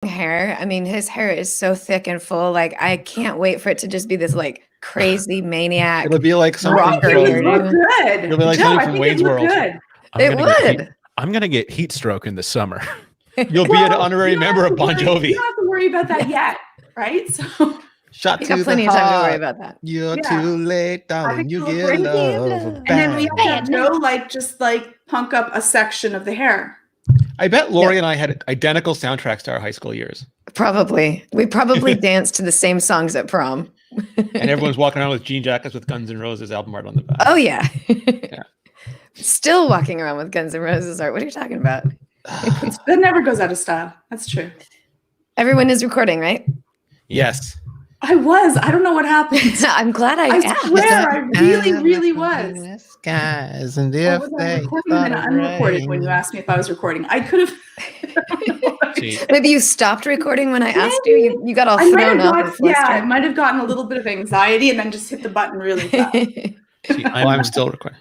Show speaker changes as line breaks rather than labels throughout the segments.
hair. I mean, his hair is so thick and full. Like, I can't wait for it to just be this like crazy maniac.
It'll be like something
rocker
from,
hairdo.
Look good.
It'll be like
Joe,
something
I
from
think
Wayne's
it looked
World.
good.
I'm gonna get heat stroke in the summer.
You'll be an honorary member of Bon Jovi.
You don't have to worry about that yet, right? So
Shot
You
to
got plenty
the
of time to worry
heart.
about that.
You're
Yeah.
too late,
I
darling.
think
You
you look
get
great.
love.
And
and then we have to
Bang.
have Joe just punk up a section of the hair.
I bet Lori and I had identical soundtracks to our high school years.
Probably. We probably danced to the same songs at prom.
And everyone's walking around with jean jackets with Guns N' Roses album art on the back.
Oh, yeah.
Yeah.
Still walking around with Guns N' Roses art. What are you talking about?
That never goes out of style. That's true.
Everyone is recording, right?
Yes.
I don't know what happened.
I'm glad I
I
asked.
swear, I really was.
Skies and
Or
if
was I
they
recording and then
thought of
unrecorded when you
rain.
asked me if I was recording? I could have.
See,
Maybe you stopped recording when I asked you. You got all
I might have
thrown up.
got,
and
I
flustered.
might have gotten a little bit of anxiety and then just hit the button really fast.
See,
I'm still recording.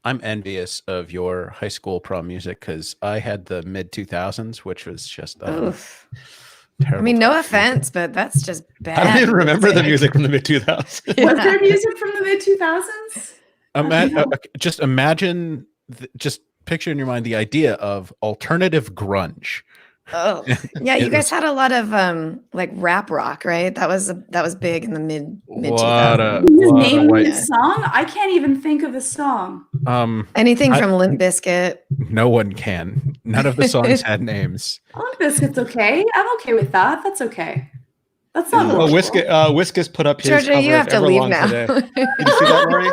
I'm envious of your high school prom music because I had the mid 2000s, which was just
Oof.
terrible.
I mean, no offense, but that's just bad.
I don't even remember the music from the mid 2000s.
Was there music from the mid 2000s?
Just imagine, just picture in your mind the idea of alternative grunge.
Oh, yeah. You
It
guys
was-
had a lot of like rap rock, right? That was big in the mid
What
2000s.
a-
Can you
what a
name
white-
the song? I can't even think of a song.
Anything
I-
from Limp Bizkit.
No one can. None of the songs had names.
Limp Bizkit's okay. I'm okay with that. That's okay. That's not
Well,
horrible.
Whiskas put up his
Georgia,
cover
you have
of
to leave
Everlong
now.
today. Did you see that, Lori?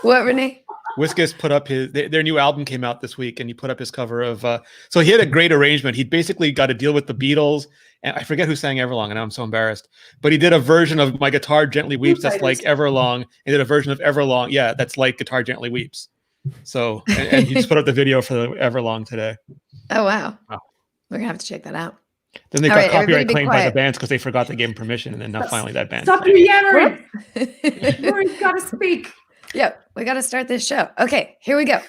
What, Renee?
Whiskas put up their new album came out this week, and he put up his cover of. So he had a great arrangement. He basically got to deal with the Beatles, and I forget who sang Everlong, and I'm so embarrassed. But he did a version of My Guitar Gently Weeps that's like Everlong. He did a version of Everlong, yeah, that's like Guitar Gently Weeps. So and he just put up the video for the Everlong today.
Oh, wow.
Wow.
We're going to have to check that out.
Then they
All
got
right, everybody
copyright
be
claimed by the
quiet.
bands because they forgot to give him permission, and then now finally that band.
Stop your yammering.
Yep,
Lori's got to speak.
we got to start this show. Okay, here we go.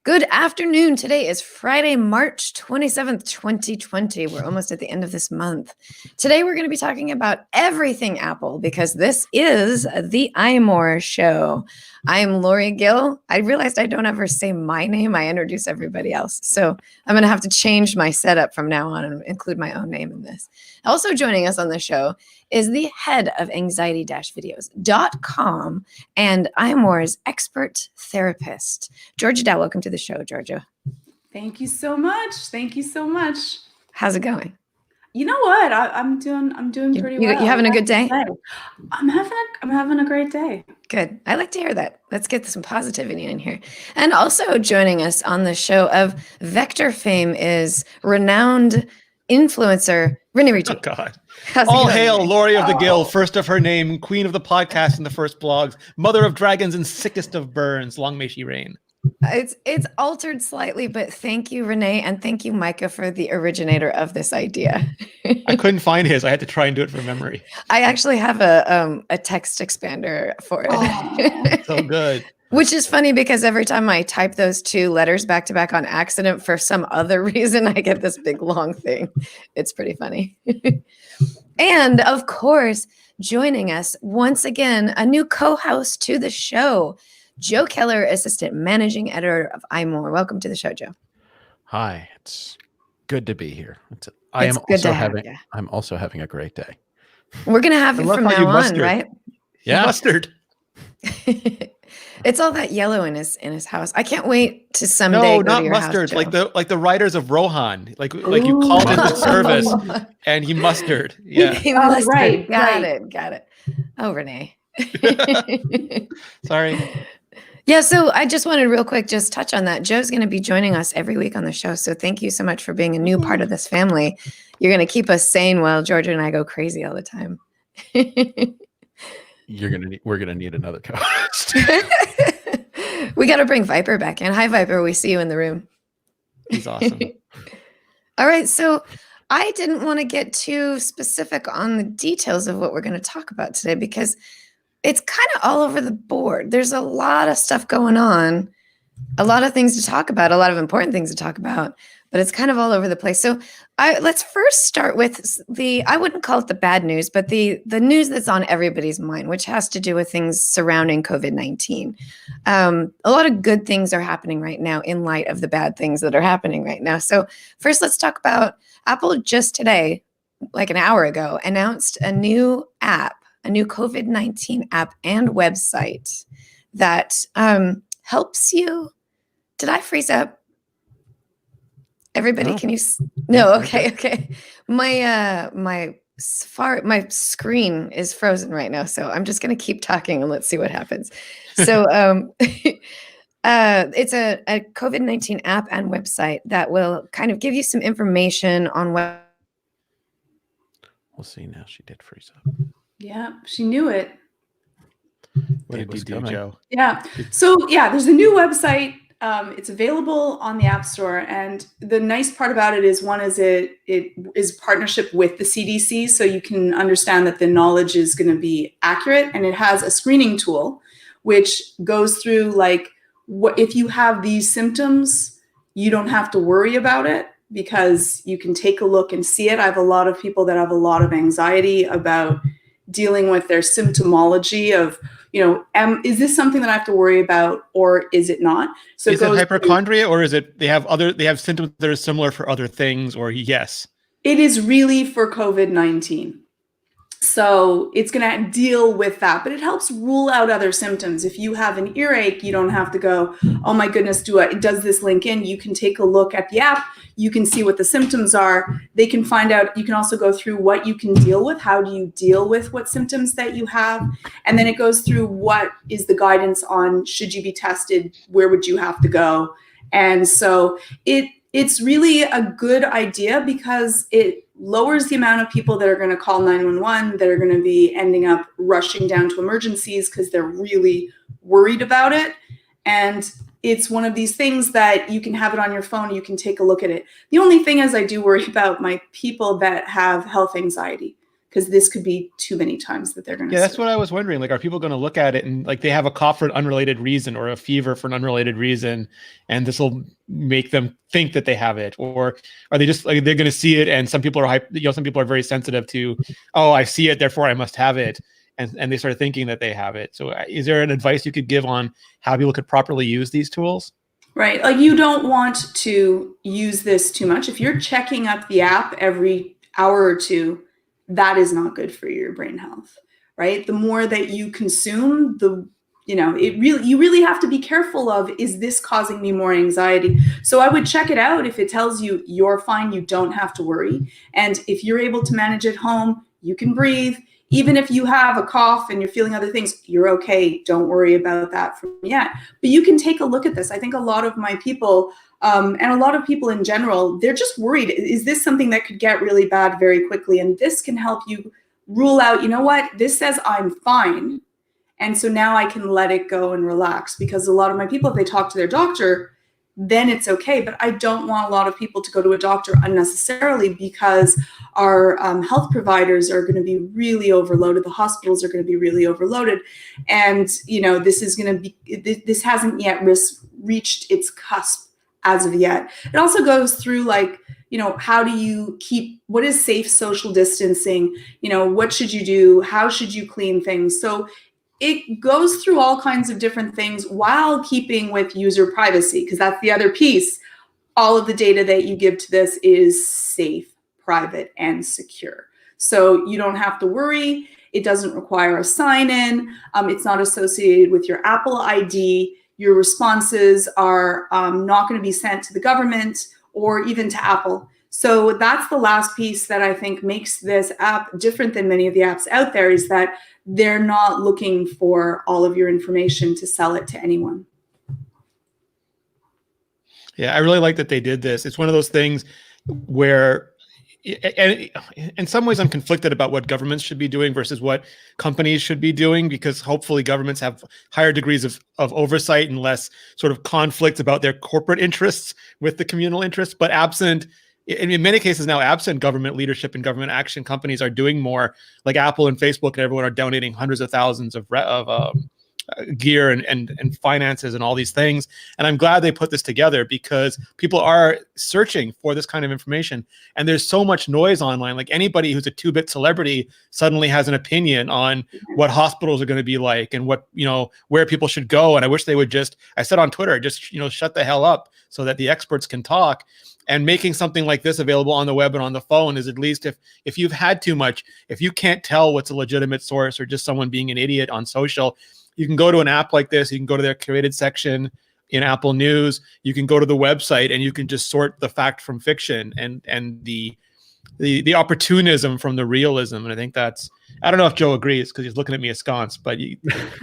Good afternoon. Today is Friday, March 27th, 2020. We're almost at the end of this month. Today, we're going to be talking about everything Apple because this is the iMore show. I'm Lori Gill. I realized I don't ever say my name. I introduce everybody else. So I'm going to have to change my setup from now on and include my own name in this. Also joining us on the show is the head of anxiety-videos.com and iMore's expert therapist, Georgia Dow. Welcome to the show, Georgia.
Thank you so much. Thank you so much.
How's it going?
You know what? I'm doing pretty well.
You having a good day?
I'm having a great day.
Good. I like to hear that. Let's get some positivity in here. And also joining us on the show of Vector fame is renowned influencer Renee Ricci.
Oh God!
How's it
All
going,
hail
Renee?
Lori of the Gill, first of her name, queen of the podcast and the first blogs, mother of dragons and sickest of burns. Long may she reign.
It's altered slightly, but thank you, Renee, and thank you, Micah, for the originator of this idea.
I couldn't find his. I had to try and do it from memory.
I actually have a text expander for it.
So good.
Which is funny because every time I type those two letters back to back on accident, for some other reason, I get this big long thing. It's pretty funny. And of course, joining us once again, a new co-host to the show, Joe Keller, assistant managing editor of iMore. Welcome to the show, Joe.
Hi, it's good to be here.
It's good to have you.
I'm also having a great day.
We're gonna have
I
you
love
from
how you
now on,
mustered.
right?
Yeah.
Mustard.
It's all that yellow in his house. I can't wait to someday
No,
go to
not
your
mustard.
house, Joe.
Like the writers of Rohan. Like you called into service and he mustered. Yeah.
He
Oh,
must
right,
got
right.
it. Oh, Renee.
Sorry.
Yeah, so I just wanted real quick just touch on that. Joe's going to be joining us every week on the show. So thank you so much for being a new part of this family. You're going to keep us sane while Georgia and I go crazy all the time.
We're gonna need another co-host.
We got to bring Viper back in. Hi, Viper. We see you in the room.
He's awesome.
All right. So I didn't want to get too specific on the details of what we're going to talk about today because it's kind of all over the board. There's a lot of stuff going on, a lot of things to talk about, a lot of important things to talk about. but it's kind of all over the place. So let's first start with I wouldn't call it the bad news, but the news that's on everybody's mind, which has to do with things surrounding COVID-19. A lot of good things are happening right now in light of the bad things that are happening right now. So first, let's talk about Apple. Just today, like an hour ago, announced a new app, a new COVID-19 app and website that helps you. Did I freeze up? Everybody,
No.
can you? No,
Yeah,
okay. My screen is frozen right now, so I'm just gonna keep talking and let's see what happens. So, it's a COVID-19 app and website that will kind of give you some information on what.
We'll see now. She did freeze up.
Yeah, she knew it.
What did you do, Joe?
Yeah. So yeah, there's a new website. It's available on the App Store, and the nice part about it is it is partnership with the CDC, so you can understand that the knowledge is going to be accurate, and it has a screening tool which goes through like what if you have these symptoms, you don't have to worry about it because you can take a look and see it. I have a lot of people that have a lot of anxiety about dealing with their symptomology of, is this something that I have to worry about or is it not? So
is it hypochondria or is it they have symptoms that are similar for other things, or yes?
It is really for COVID-19. So it's going to deal with that, but it helps rule out other symptoms. If you have an earache, you don't have to go, oh my goodness, does this link in? You can take a look at the app. You can see what the symptoms are. They can find out. You can also go through what you can deal with. How do you deal with what symptoms that you have? And then it goes through what is the guidance on should you be tested? Where would you have to go? And so it's really a good idea because it lowers the amount of people that are going to call 911, that are going to be ending up rushing down to emergencies because they're really worried about it. And it's one of these things that you can have it on your phone. You can take a look at it. The only thing is I do worry about my people that have health anxiety, because this could be too many times that they're going to.
Yeah, that's what I was wondering. Like, are people going to look at it and like they have a cough for an unrelated reason or a fever for an unrelated reason, and this will make them think that they have it, or are they just like they're going to see it? And some people are some people are very sensitive to, oh, I see it, therefore I must have it, and they start thinking that they have it. So, is there an advice you could give on how people could properly use these tools?
Right, like you don't want to use this too much. If you're checking up the app every hour or two, that is not good for your brain health, right? The more that you consume, you really have to be careful of, is this causing me more anxiety? So I would check it out. If it tells you you're fine, you don't have to worry. And if you're able to manage at home, you can breathe. Even if you have a cough and you're feeling other things, you're okay. Don't worry about that from yet. But you can take a look at this. I think a lot of my people, and a lot of people in general, they're just worried. Is this something that could get really bad very quickly? And this can help you rule out, you know what, this says I'm fine. And so now I can let it go and relax, because a lot of my people, if they talk to their doctor, then it's okay. But I don't want a lot of people to go to a doctor unnecessarily, because our health providers are going to be really overloaded. The hospitals are going to be really overloaded. And, this is going to be, this hasn't yet reached its cusp as of yet. It also goes through how do you what is safe social distancing? What should you do? How should you clean things? So it goes through all kinds of different things while keeping with user privacy, because that's the other piece. All of the data that you give to this is safe, private, and secure. So you don't have to worry. It doesn't require a sign-in. It's not associated with your Apple ID. Your responses are not going to be sent to the government or even to Apple. So that's the last piece that I think makes this app different than many of the apps out there, is that they're not looking for all of your information to sell it to anyone.
Yeah, I really like that they did this. It's one of those things where, and in some ways I'm conflicted about what governments should be doing versus what companies should be doing, because hopefully governments have higher degrees of oversight and less sort of conflicts about their corporate interests with the communal interests. But in many cases now, absent government leadership and government action, companies are doing more, like Apple and Facebook and everyone are donating hundreds of thousands of gear and finances and all these things. And I'm glad they put this together because people are searching for this kind of information. And there's so much noise online. Like anybody who's a 2-bit celebrity suddenly has an opinion on what hospitals are going to be like and what, where people should go. And I wish they would I said on Twitter, just, shut the hell up so that the experts can talk. And making something like this available on the web and on the phone is, at least if you've had too much, if you can't tell what's a legitimate source or just someone being an idiot on social, you can go to an app like this. You can go to their curated section in Apple News. You can go to the website and you can just sort the fact from fiction and the opportunism from the realism. And I think I don't know if Joe agrees because he's looking at me askance, but you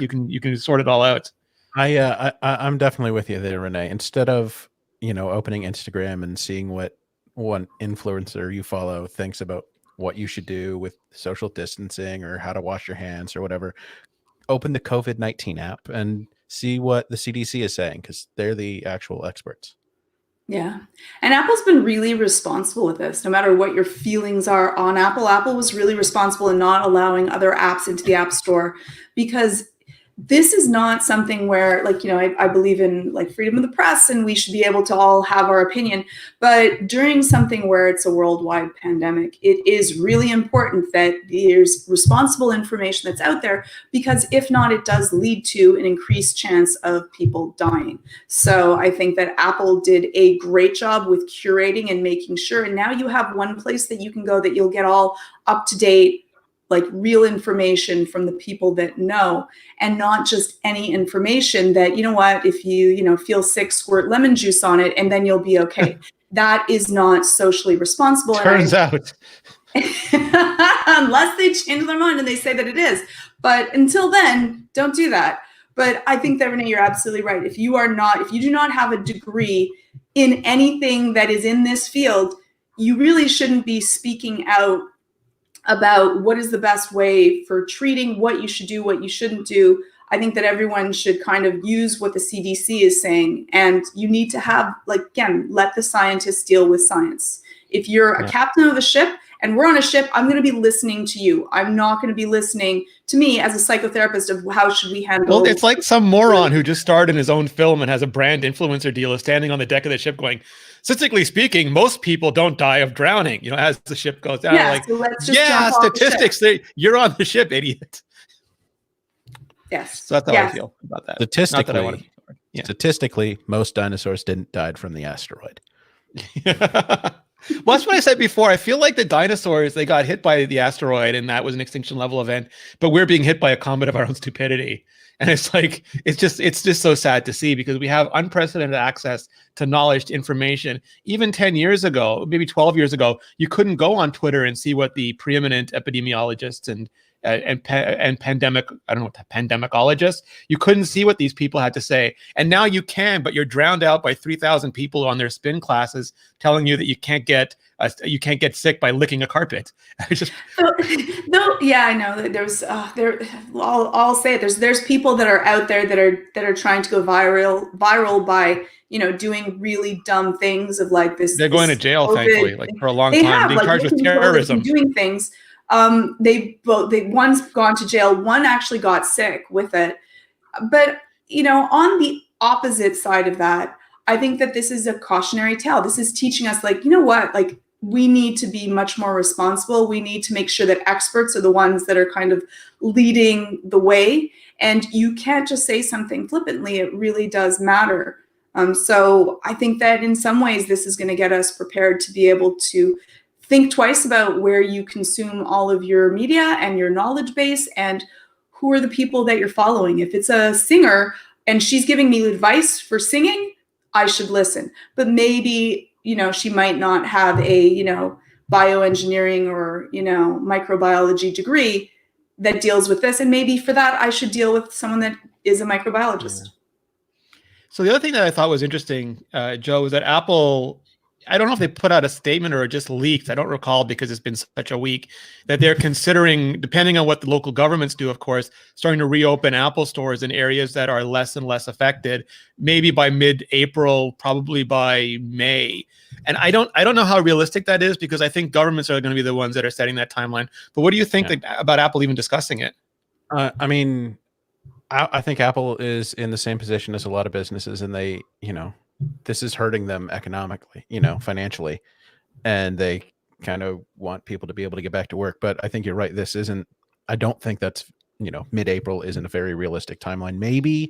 can sort it all out.
I'm definitely with you there, Renee. Instead of opening Instagram and seeing what one influencer you follow thinks about what you should do with social distancing or how to wash your hands or whatever, open the COVID-19 app and see what the CDC is saying, because they're the actual experts.
Yeah. And Apple's been really responsible with this. No matter what your feelings are on Apple was really responsible in not allowing other apps into the App Store, because this is not something where, I believe in freedom of the press and we should be able to all have our opinion. But during something where it's a worldwide pandemic, it is really important that there's responsible information that's out there, because if not, it does lead to an increased chance of people dying. So I think that Apple did a great job with curating and making sure. And now you have one place that you can go that you'll get all up to date, real information from the people that know, and not just any information that, if you, feel sick, squirt lemon juice on it and then you'll be okay. That is not socially responsible.
Turns out.
Unless they change their mind and they say that it is. But until then, don't do that. But I think that, Renee, you're absolutely right. If you do not have a degree in anything that is in this field, you really shouldn't be speaking out about what is the best way for treating, what you should do, what you shouldn't do. I think that everyone should kind of use what the CDC is saying. And you need to have, let the scientists deal with science. If you're a captain of a ship and we're on a ship, I'm going to be listening to you. I'm not going to be listening to me as a psychotherapist of how should we handle.
Well, it's like some moron who just starred in his own film and has a brand influencer deal is standing on the deck of the ship going, statistically speaking, most people don't die of drowning, as the ship goes down.
Yeah, so let's just
statistics, you're on the ship, idiot.
Yes.
So that's how I feel about that.
Statistically, most dinosaurs didn't die from the asteroid.
Well, that's what I said before. I feel like the dinosaurs, they got hit by the asteroid and that was an extinction level event, but we're being hit by a comet of our own stupidity. And it's just so sad to see, because we have unprecedented access to knowledge, to information. Even 10 years ago, maybe 12 years ago, you couldn't go on Twitter and see what the preeminent epidemiologists and pandemicologists, you couldn't see what these people had to say. And now you can, but you're drowned out by 3,000 people on their spin classes telling you that you can't get sick by licking a carpet.
I know that there's I'll say it. There's people that are out there that are trying to go viral by doing really dumb things of this.
They're going to jail, thankfully, for a long time, being charged with terrorism,
doing things. They one's gone to jail, one actually got sick with it. But on the opposite side of that, I think that this is a cautionary tale. This is teaching us, we need to be much more responsible. We need to make sure that experts are the ones that are kind of leading the way. And you can't just say something flippantly. It really does matter. So I think that in some ways, this is going to get us prepared to be able to think twice about where you consume all of your media and your knowledge base, and who are the people that you're following. If it's a singer and she's giving me advice for singing, I should listen. But maybe, she might not have a, bioengineering or, microbiology degree that deals with this. And maybe for that, I should deal with someone that is a microbiologist.
Yeah. So the other thing that I thought was interesting, Joe, was that Apple, I don't know if they put out a statement or it just leaked. I don't recall because it's been such a week, that they're considering, depending on what the local governments do, of course, starting to reopen Apple stores in areas that are less and less affected, maybe by mid-April, probably by May. And I don't know how realistic that is, because I think governments are going to be the ones that are setting that timeline. But what do you think about Apple even discussing it?
I mean, I think Apple is in the same position as a lot of businesses, and they, this is hurting them economically, financially, and they kind of want people to be able to get back to work. But I think you're right. I don't think that's, mid-April isn't a very realistic timeline. Maybe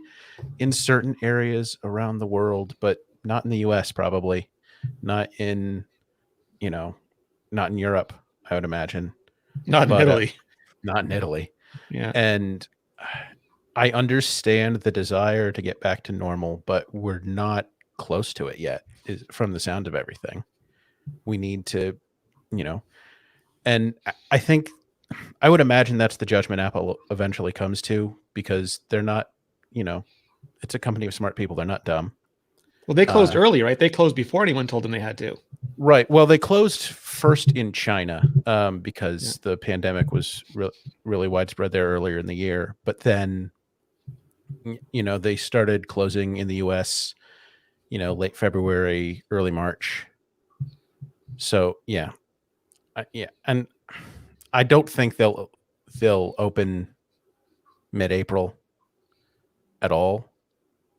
in certain areas around the world, but not in the US, probably not in, not in Europe, I would imagine.
Not in Italy.
Not in Italy.
Yeah.
And I understand the desire to get back to normal, but we're not close to it yet, from the sound of everything. We need to, and I think, I would imagine that's the judgment Apple eventually comes to, because they're not, it's a company of smart people. They're not dumb.
Well, they closed early, right? They closed before anyone told them they had to.
Right. Well, they closed first in China because the pandemic was really widespread there earlier in the year. But then, they started closing in the US, late February, early March. So, yeah. And I don't think they'll open mid-April at all.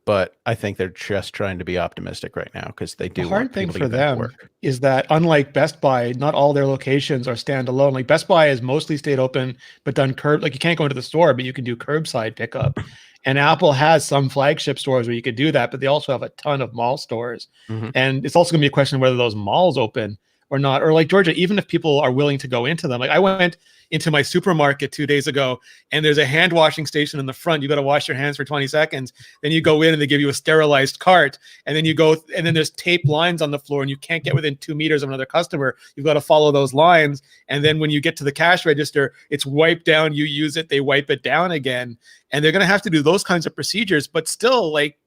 But I think they're just trying to be optimistic right now, because they do.
The hard thing for them
work.
Is that, unlike Best Buy, not all their locations are standalone. Like Best Buy has mostly stayed open, but done like you can't go into the store, but you can do curbside pickup. And Apple has some flagship stores where you could do that, but they also have a ton of mall stores.
Mm-hmm.
And it's also going to be a question of whether those malls open or not. Or like Georgia, even if people are willing to go into them. Like I went into my supermarket 2 days ago, and there's a hand washing station in the front. You got to wash your hands for 20 seconds. Then you go in and they give you a sterilized cart. And then you go, and then there's taped lines on the floor, and you can't get within 2 meters of another customer. You've got to follow those lines. And then when you get to the cash register, it's wiped down. You use it, they wipe it down again. And they're going to have to do those kinds of procedures. But still, like,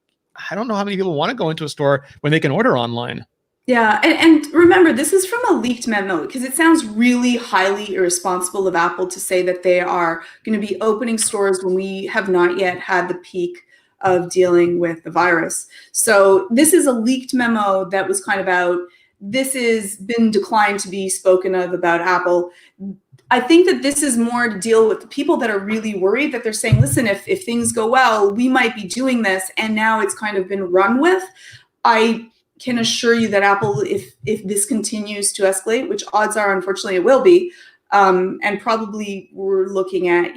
I don't know how many people want to go into a store when they can order online.
Yeah, and remember, this is from a leaked memo, because it sounds really highly irresponsible of Apple to say that they are going to be opening stores when we have not yet had the peak of dealing with the virus. So this is a leaked memo that was kind of out. This has been declined to be spoken of about Apple. I think that this is more to deal with the people that are really worried, that they're saying, listen, if things go well, we might be doing this. And now it's kind of been run with. I can assure you that Apple, if this continues to escalate, which odds are, unfortunately, it will be, and probably we're looking at,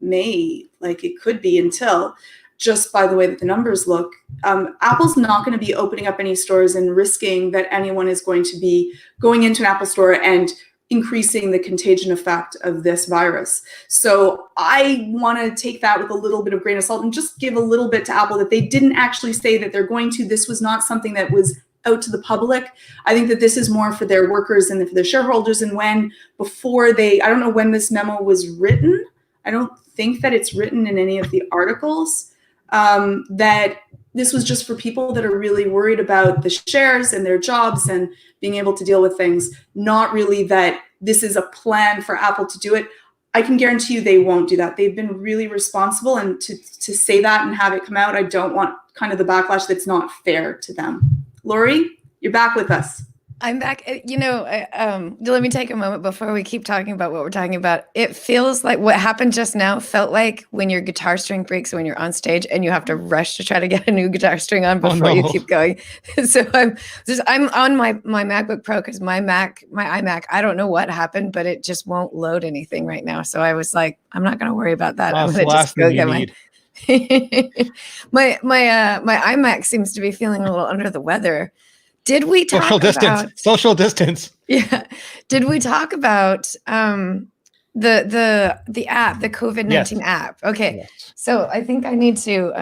May, like it could be until, just by the way that the numbers look, Apple's not going to be opening up any stores and risking that anyone is going to be going into an Apple store and increasing the contagion effect of this virus. So I want to take that with a little bit of grain of salt and just give a little bit to Apple that they didn't actually say that they're going to. This was not something that was out to the public. I think that this is more for their workers and for their shareholders. And I don't know when this memo was written. I don't think that it's written in any of the articles, that this was just for people that are really worried about the shares and their jobs and being able to deal with things, not really that this is a plan for Apple to do it. I can guarantee you they won't do that. They've been really responsible, and to say that and have it come out, I don't want kind of the backlash that's not fair to them. Lori, you're back with us.
I'm back. Let me take a moment before we keep talking about what we're talking about. It feels like what happened just now felt like when your guitar string breaks when you're on stage and you have to rush to try to get a new guitar string on before you keep going. So I'm on my MacBook Pro, because my iMac, I don't know what happened, but it just won't load anything right now. So I was like, I'm not going to worry about that. I'm going to just go get my iMac seems to be feeling a little under the weather. Did we talk about
social distance?
Yeah. Did we talk about the app, the COVID-19 app? Okay. Yes. So I think I need to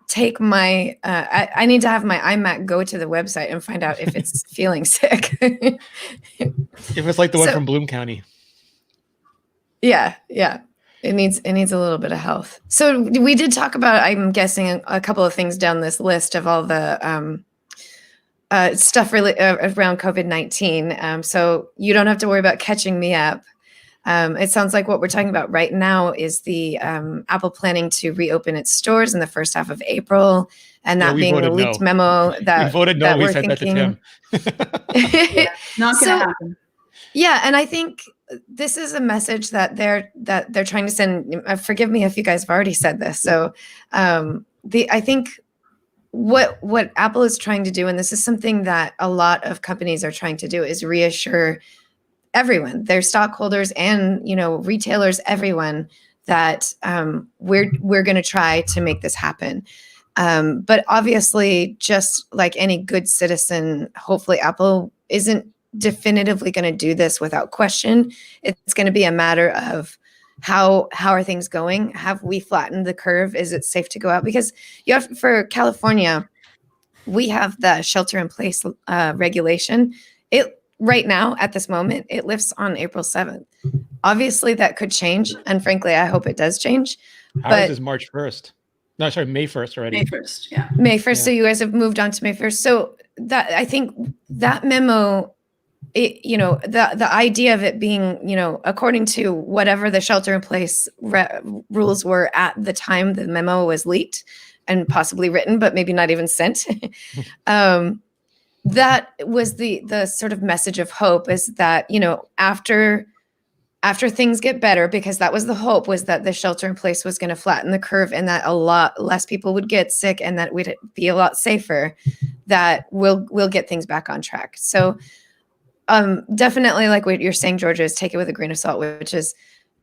take my I need to have my iMac go to the website and find out if it's feeling sick.
If it's like the one from Bloom County.
Yeah. It needs a little bit of health. So we did talk about, I'm guessing, a couple of things down this list of all the stuff really around COVID-19. So you don't have to worry about catching me up. It sounds like what we're talking about right now is the Apple planning to reopen its stores in the first half of April, and that being the leaked memo that
we voted no. We said
thinking.
that to Tim.
Not going to happen.
Yeah, and I think this is a message that they're trying to send. Forgive me if you guys have already said this. So, I think what Apple is trying to do, and this is something that a lot of companies are trying to do, is reassure everyone, their stockholders and retailers, everyone, that we're going to try to make this happen. But obviously, just like any good citizen, hopefully Apple isn't definitively going to do this without question. It's going to be a matter of how are things going? Have we flattened the curve? Is it safe to go out? Because for California, we have the shelter in place regulation. It right now, at this moment, it lifts on April 7th. Obviously, that could change, and frankly, I hope it does change.
Ours is March 1st. No, sorry, May 1st already.
May 1st, yeah.
May 1st. Yeah. So you guys have moved on to May 1st. So that, I think that memo, the idea of it being, according to whatever the shelter in place rules were at the time the memo was leaked and possibly written, but maybe not even sent. That was the sort of message of hope, is that, after things get better, because that was the hope, was that the shelter in place was going to flatten the curve and that a lot less people would get sick and that we'd be a lot safer, that we'll get things back on track. So definitely, like what you're saying, Georgia, is take it with a grain of salt, which is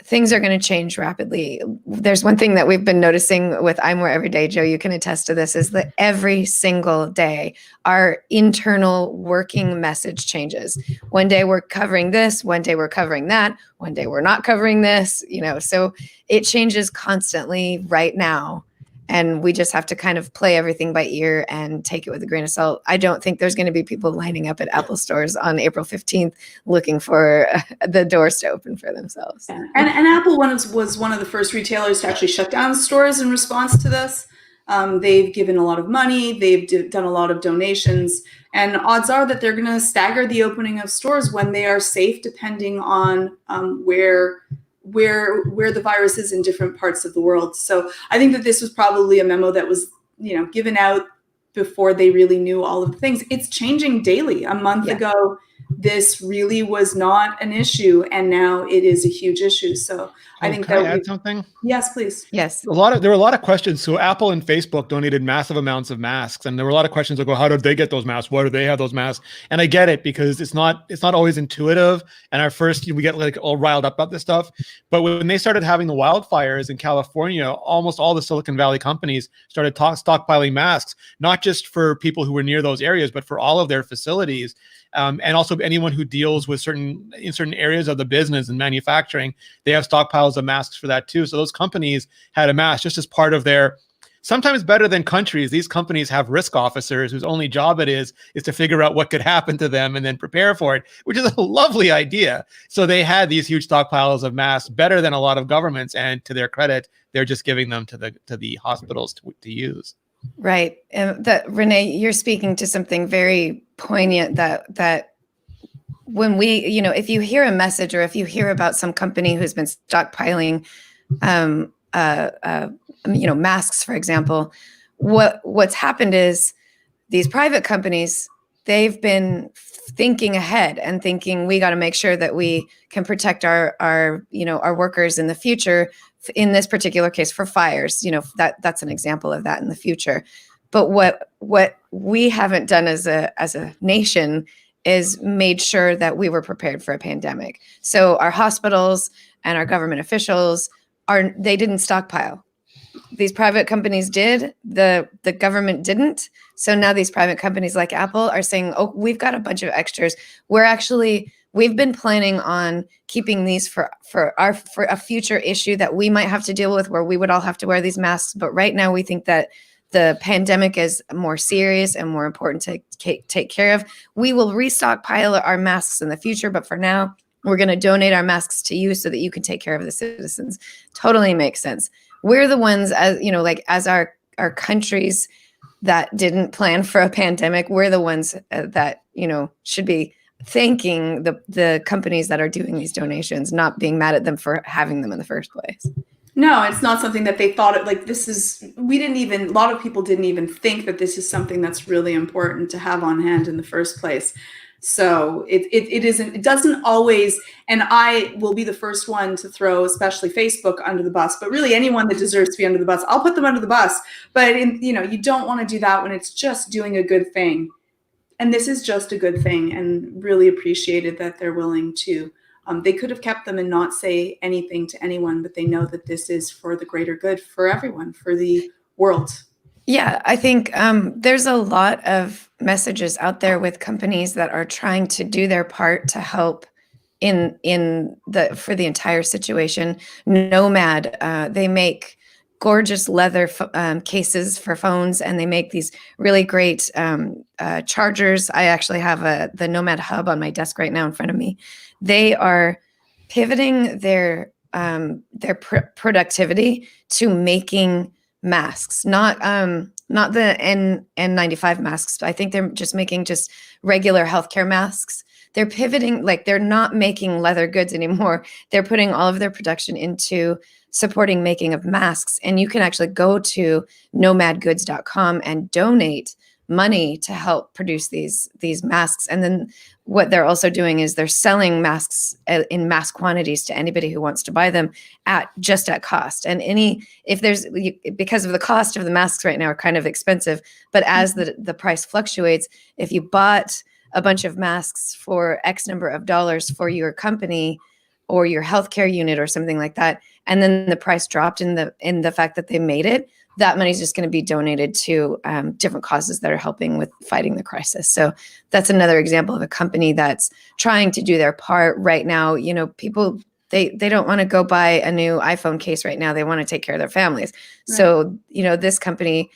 things are going to change rapidly. There's one thing that we've been noticing with iMore every day, Joe, you can attest to this, is that every single day, our internal working message changes. One day we're covering this, one day we're covering that, one day we're not covering this, so it changes constantly right now. And we just have to kind of play everything by ear and take it with a grain of salt. I don't think there's going to be people lining up at Apple stores on April 15th looking for the doors to open for themselves.
Yeah. And Apple was one of the first retailers to actually shut down stores in response to this. They've given a lot of money. They've done a lot of donations. And odds are that they're going to stagger the opening of stores when they are safe, depending on where the virus is in different parts of the world. So I think that this was probably a memo that was, given out before they really knew all of the things. It's changing daily. A month ago, this really was not an issue, and now it is a huge issue. So I think
can I add something?
Yes, please.
Yes.
There were a lot of questions. So Apple and Facebook donated massive amounts of masks, and there were a lot of questions like, well, how did they get those masks? Why do they have those masks? And I get it, because it's not always intuitive. And our first, we get like all riled up about this stuff. But when they started having the wildfires in California, almost all the Silicon Valley companies started stockpiling masks, not just for people who were near those areas, but for all of their facilities. And also anyone who deals with certain areas of the business and manufacturing, they have stockpiles of masks for that too. So those companies had a mask just as part of their, sometimes better than countries, these companies have risk officers whose only job it is to figure out what could happen to them and then prepare for it, which is a lovely idea. So they had these huge stockpiles of masks, better than a lot of governments. And to their credit, they're just giving them to the hospitals to use.
Right. Renee, you're speaking to something very poignant, that when we, if you hear a message or if you hear about some company who's been stockpiling, masks, for example, what's happened is these private companies, they've been thinking ahead and thinking, we got to make sure that we can protect our workers in the future. In this particular case, for fires, that's an example of that in the future. But what we haven't done as a nation is made sure that we were prepared for a pandemic. So our hospitals and our government officials they didn't stockpile. These private companies did, the government didn't. So now these private companies like Apple are saying, oh, we've got a bunch of extras. We've been planning on keeping these for a future issue that we might have to deal with, where we would all have to wear these masks. But right now we think that the pandemic is more serious and more important to take care of. We will restockpile our masks in the future, but for now, we're going to donate our masks to you so that you can take care of the citizens. Totally makes sense. We're the ones, as our countries that didn't plan for a pandemic, we're the ones that, should be thanking the companies that are doing these donations, not being mad at them for having them in the first place.
No, it's not something that they thought a lot of people didn't even think that this is something that's really important to have on hand in the first place. So it doesn't always, and I will be the first one to throw, especially Facebook, under the bus, but really anyone that deserves to be under the bus, I'll put them under the bus. But you don't want to do that when it's just doing a good thing. And this is just a good thing, and really appreciated that they're willing to. They could have kept them and not say anything to anyone, but they know that this is for the greater good, for everyone, for the world.
Yeah, I think there's a lot of messages out there with companies that are trying to do their part to help for the entire situation. Nomad, they make gorgeous leather cases for phones, and they make these really great chargers. I actually have the Nomad Hub on my desk right now in front of me. They are pivoting their productivity to making masks, not the N95 masks. I think they're just making just regular healthcare masks. They're pivoting, like they're not making leather goods anymore. They're putting all of their production into supporting making of masks. And you can actually go to nomadgoods.com and donate money to help produce these masks. And then what they're also doing is they're selling masks in mass quantities to anybody who wants to buy them at cost. And because of the cost of the masks right now are kind of expensive, but as the price fluctuates, if you bought a bunch of masks for X number of dollars for your company or your healthcare unit or something like that, and then the price dropped in the fact that they made it, that money is just going to be donated to different causes that are helping with fighting the crisis. So that's another example of a company that's trying to do their part right now. People, they don't want to go buy a new iPhone case right now. They want to take care of their families. Right. So, this company,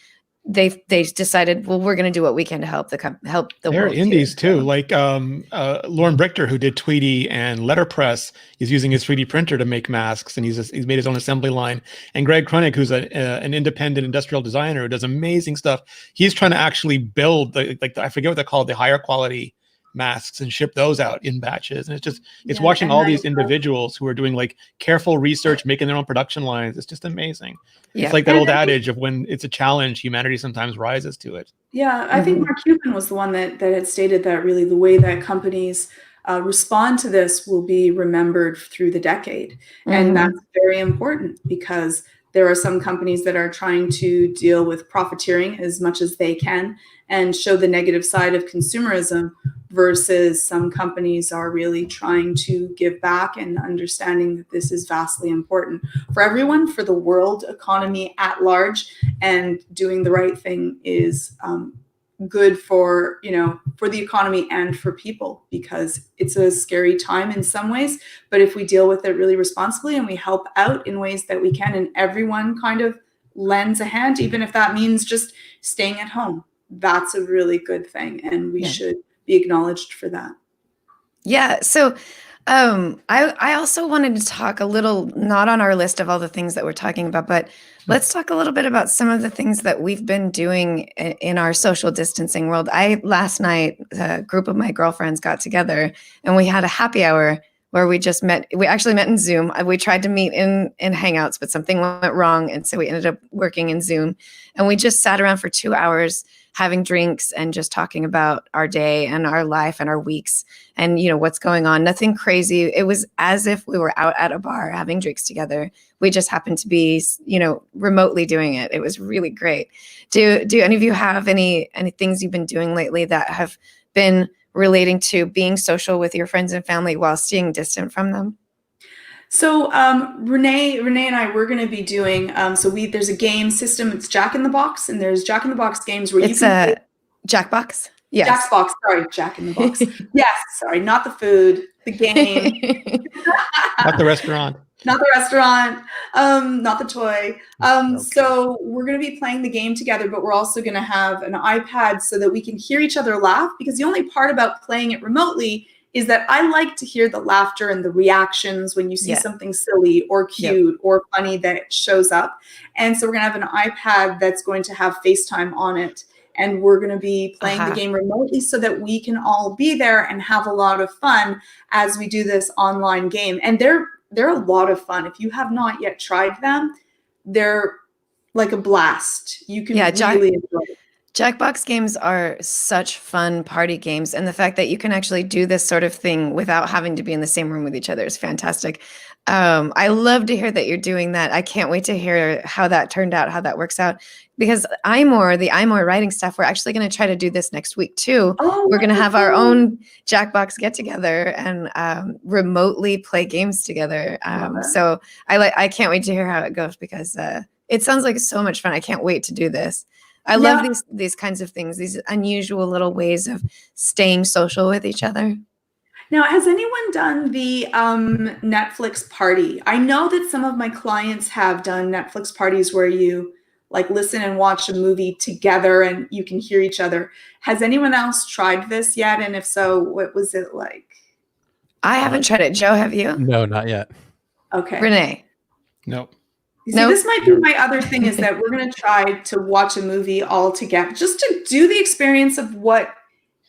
they decided, well, we're going to do what we can to help the world.
They're indies too. Like Lauren Brichter, who did Tweety and Letterpress, is using his 3D printer to make masks, and he's made his own assembly line. And Greg Kroenig, who's an independent industrial designer who does amazing stuff, he's trying to actually build I forget what they're called, the higher quality masks, and ship those out in batches. And it's watching all these individuals who are doing like careful research, making their own production lines. It's just amazing. Yeah. It's like that old adage of when it's a challenge, humanity sometimes rises to it.
Yeah, I think Mark Cuban was the one that had stated that really the way that companies respond to this will be remembered through the decade. And that's very important, because there are some companies that are trying to deal with profiteering as much as they can and show the negative side of consumerism, versus some companies are really trying to give back and understanding that this is vastly important for everyone, for the world economy at large, and doing the right thing is good for the economy and for people, because it's a scary time in some ways, but if we deal with it really responsibly and we help out in ways that we can, and everyone kind of lends a hand, even if that means just staying at home, that's a really good thing, and we should be acknowledged for that.
Yeah. So I also wanted to talk a little, not on our list of all the things that we're talking about, but let's talk a little bit about some of the things that we've been doing in our social distancing world. Last night, a group of my girlfriends got together and we had a happy hour where we just met. We actually met in Zoom. We tried to meet in Hangouts, but something went wrong. And so we ended up working in Zoom, and we just sat around for 2 hours having drinks and just talking about our day and our life and our weeks and, what's going on. Nothing crazy. It was as if we were out at a bar having drinks together. We just happened to be, remotely doing it. It was really great. Do any of you have any things you've been doing lately that have been relating to being social with your friends and family while staying distant from them?
So Renee and I, we're going to be doing, there's a game system. It's Jack in the Box, and there's Jack in the Box games where
it's a Jackbox. Yes.
Jack's Box. Sorry, Jack in the Box. Yes. Sorry, not the food, the game.
Not the restaurant.
Not the restaurant. Not the toy.
Okay.
So we're going to be playing the game together, but we're also going to have an iPad so that we can hear each other laugh, because the only part about playing it remotely is that I like to hear the laughter and the reactions when you see something silly or cute or funny that shows up. And so we're going to have an iPad that's going to have FaceTime on it. And we're going to be playing the game remotely so that we can all be there and have a lot of fun as we do this online game. And they're a lot of fun. If you have not yet tried them, they're like a blast. You can really enjoy it.
Jackbox games are such fun party games, and the fact that you can actually do this sort of thing without having to be in the same room with each other is fantastic. I love to hear that you're doing that. I can't wait to hear how that turned out, how that works out. Because iMore, the iMore writing stuff, we're actually going to try to do this next week too.
Oh,
We're going to have our
wonderful.
own Jackbox get together and remotely play games together.
Love it.
So I can't wait to hear how it goes because it sounds like so much fun. I can't wait to do this. I love
Yeah.
these kinds of things, these unusual little ways of staying social with each other.
Now, has anyone done the Netflix party? I know that some of my clients have done Netflix parties where you like listen and watch a movie together and you can hear each other. Has anyone else tried this yet? And if so, what was it like?
I haven't tried it. Joe, have you?
No, not yet.
Okay.
Renee?
No.
You see,
Nope.
this might be my other thing is that we're going to try to watch a movie all together just to do the experience of what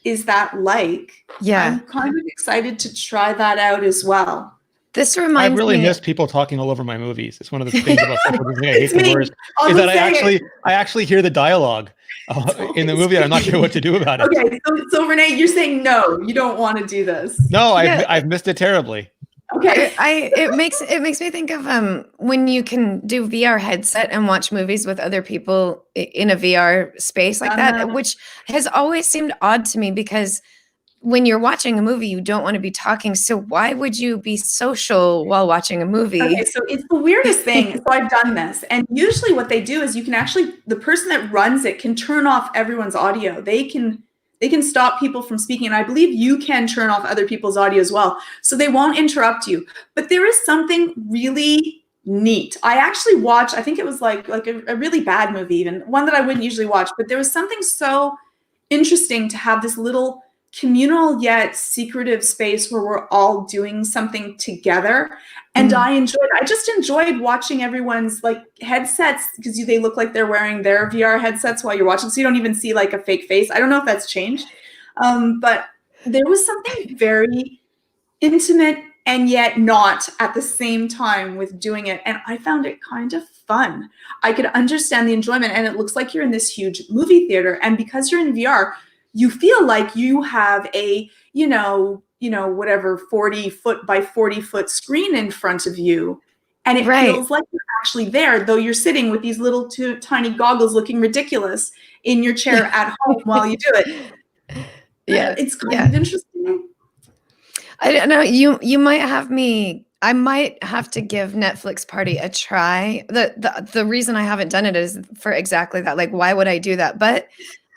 is that like.
Yeah.
I'm kind of excited to try that out as well.
This
I
reminds
really
me.
miss people talking all over my movies. It's one of the things about social distancing I hate
It's
the
me.
worst.
I'll
Is
just
that
say
I actually hear the dialogue in the movie and I'm not sure what to do about it.
Okay, so Renee, you're saying no, you don't want to do this.
No,
Yeah.
I've missed it terribly.
Okay.
It makes me think of when you can do VR headset and watch movies with other people in a VR space like that, which has always seemed odd to me because when you're watching a movie, you don't want to be talking. So why would you be social while watching a movie?
Okay, so it's the weirdest thing. So I've done this, and usually what they do is you can actually, the person that runs it can turn off everyone's audio. They can stop people from speaking, and I believe you can turn off other people's audio as well, so they won't interrupt you. But there is something really neat. I actually watched, I think it was like a really bad movie, even one that I wouldn't usually watch, but there was something so interesting to have this little communal yet secretive space where we're all doing something together. And I just enjoyed watching everyone's like headsets because they look like they're wearing their VR headsets while you're watching. So you don't even see like a fake face. I don't know if that's changed. But there was something very intimate and yet not at the same time with doing it. And I found it kind of fun. I could understand the enjoyment, and it looks like you're in this huge movie theater. And because you're in VR, you feel like you have a, whatever 40-foot by 40-foot screen in front of you. And it feels like you're actually there, though you're sitting with these little tiny goggles looking ridiculous in your chair at home while you do it.
Yeah.
It's kind of interesting.
I don't know. You might have me. I might have to give Netflix Party a try. The reason I haven't done it is for exactly that. Like, why would I do that? But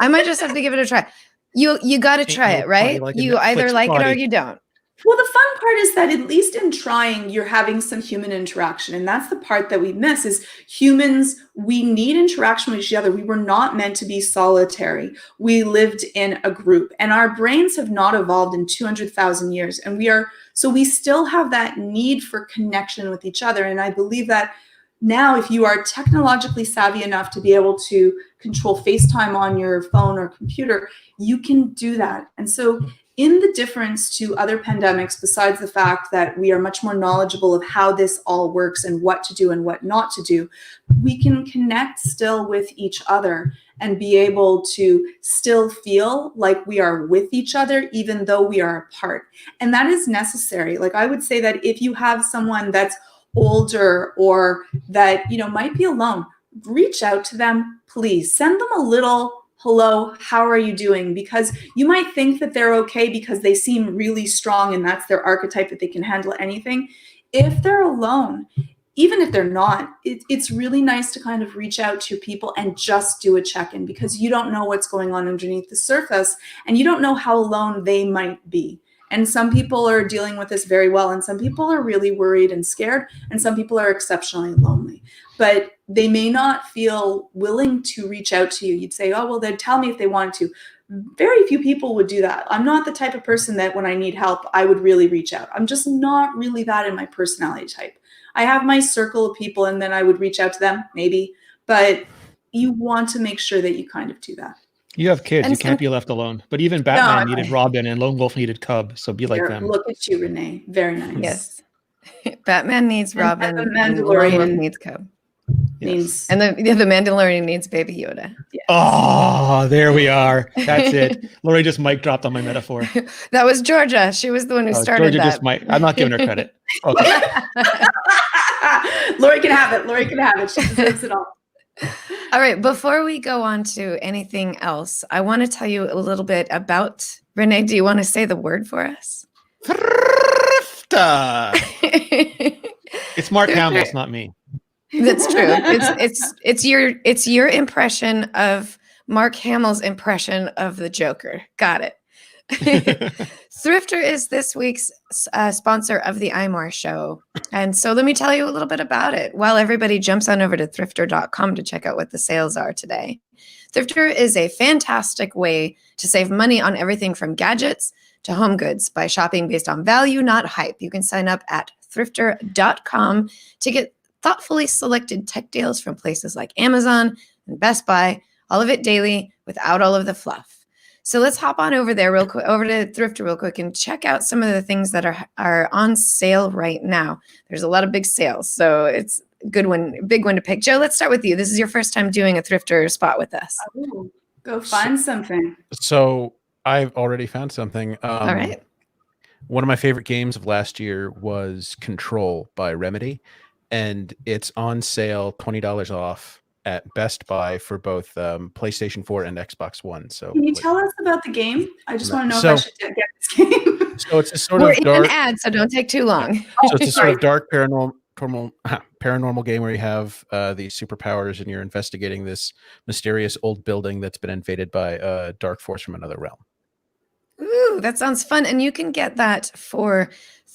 I might just have to give it a try. You got to try it, right?
Like
you either
Netflix
like it or
party.
you don't.
Well, the fun part is that at least in trying, you're having some human interaction. And that's the part that we miss is humans, we need interaction with each other. We were not meant to be solitary. We lived in a group, and our brains have not evolved in 200,000 years. And we still have that need for connection with each other. And I believe that now, if you are technologically savvy enough to be able to control FaceTime on your phone or computer, you can do that. And so in the difference to other pandemics, besides the fact that we are much more knowledgeable of how this all works and what to do and what not to do, we can connect still with each other and be able to still feel like we are with each other, even though we are apart. And that is necessary. Like, I would say that if you have someone that's older or that, might be alone, reach out to them, please. Send them a little hello, how are you doing? Because you might think that they're okay because they seem really strong and that's their archetype that they can handle anything. If they're alone, even if they're not, it's really nice to kind of reach out to people and just do a check-in, because you don't know what's going on underneath the surface and you don't know how alone they might be. And some people are dealing with this very well, and some people are really worried and scared, and some people are exceptionally lonely. But they may not feel willing to reach out to you. You'd say, oh, well, they'd tell me if they wanted to. Very few people would do that. I'm not the type of person that when I need help, I would really reach out. I'm just not really that in my personality type. I have my circle of people, and then I would reach out to them, maybe. But you want to make sure that you kind of do that.
You have kids.
And
You can't be left alone. But even Batman needed Robin and Lone Wolf needed Cub. So be like them.
Look at you, Renee. Very nice.
Yes. Batman needs
And
Robin
the
and Lone Wolf
Mandalorian.
needs Cub.
Means
And the Mandalorian needs Baby Yoda.
yes.
Oh, there we are. That's it. Lori just mic dropped on my metaphor.
That was Georgia. She was the one who started
Georgia
that.
just mic. I'm not giving her credit. Okay.
Lori can have it. Lori can have it. She deserves it all.
All right. Before we go on to anything else, I want to tell you a little bit about Renee. Do you want to say the word for us?
Thrifter. It's Mark Hamill, it's not me.
That's true. It's your impression of Mark Hamill's impression of the Joker. Got it. Thrifter is this week's sponsor of the iMore show. And so let me tell you a little bit about it while everybody jumps on over to thrifter.com to check out what the sales are today. Thrifter is a fantastic way to save money on everything from gadgets to home goods by shopping based on value, not hype. You can sign up at thrifter.com to get thoughtfully selected tech deals from places like Amazon and Best Buy, all of it daily without all of the fluff. So let's hop on over there real quick, over to Thrifter real quick and check out some of the things that are on sale right now. There's a lot of big sales, so it's a big one to pick. Joe, let's start with you. This is your first time doing a Thrifter spot with us.
Oh, go find something.
So I've already found something.
All right.
One of my favorite games of last year was Control by Remedy, and it's on sale, $20 off at Best Buy for both PlayStation 4 and Xbox One. So
Can you tell us about the game? I just want to know
So-
if I should get this game.
So it's a sort
We're
of
in
dark.
an ad, so don't take too long.
So it's a sort
Sorry.
of dark paranormal game where you have these superpowers and you're investigating this mysterious old building that's been invaded by a dark force from another realm.
Ooh, that sounds fun. And you can get that for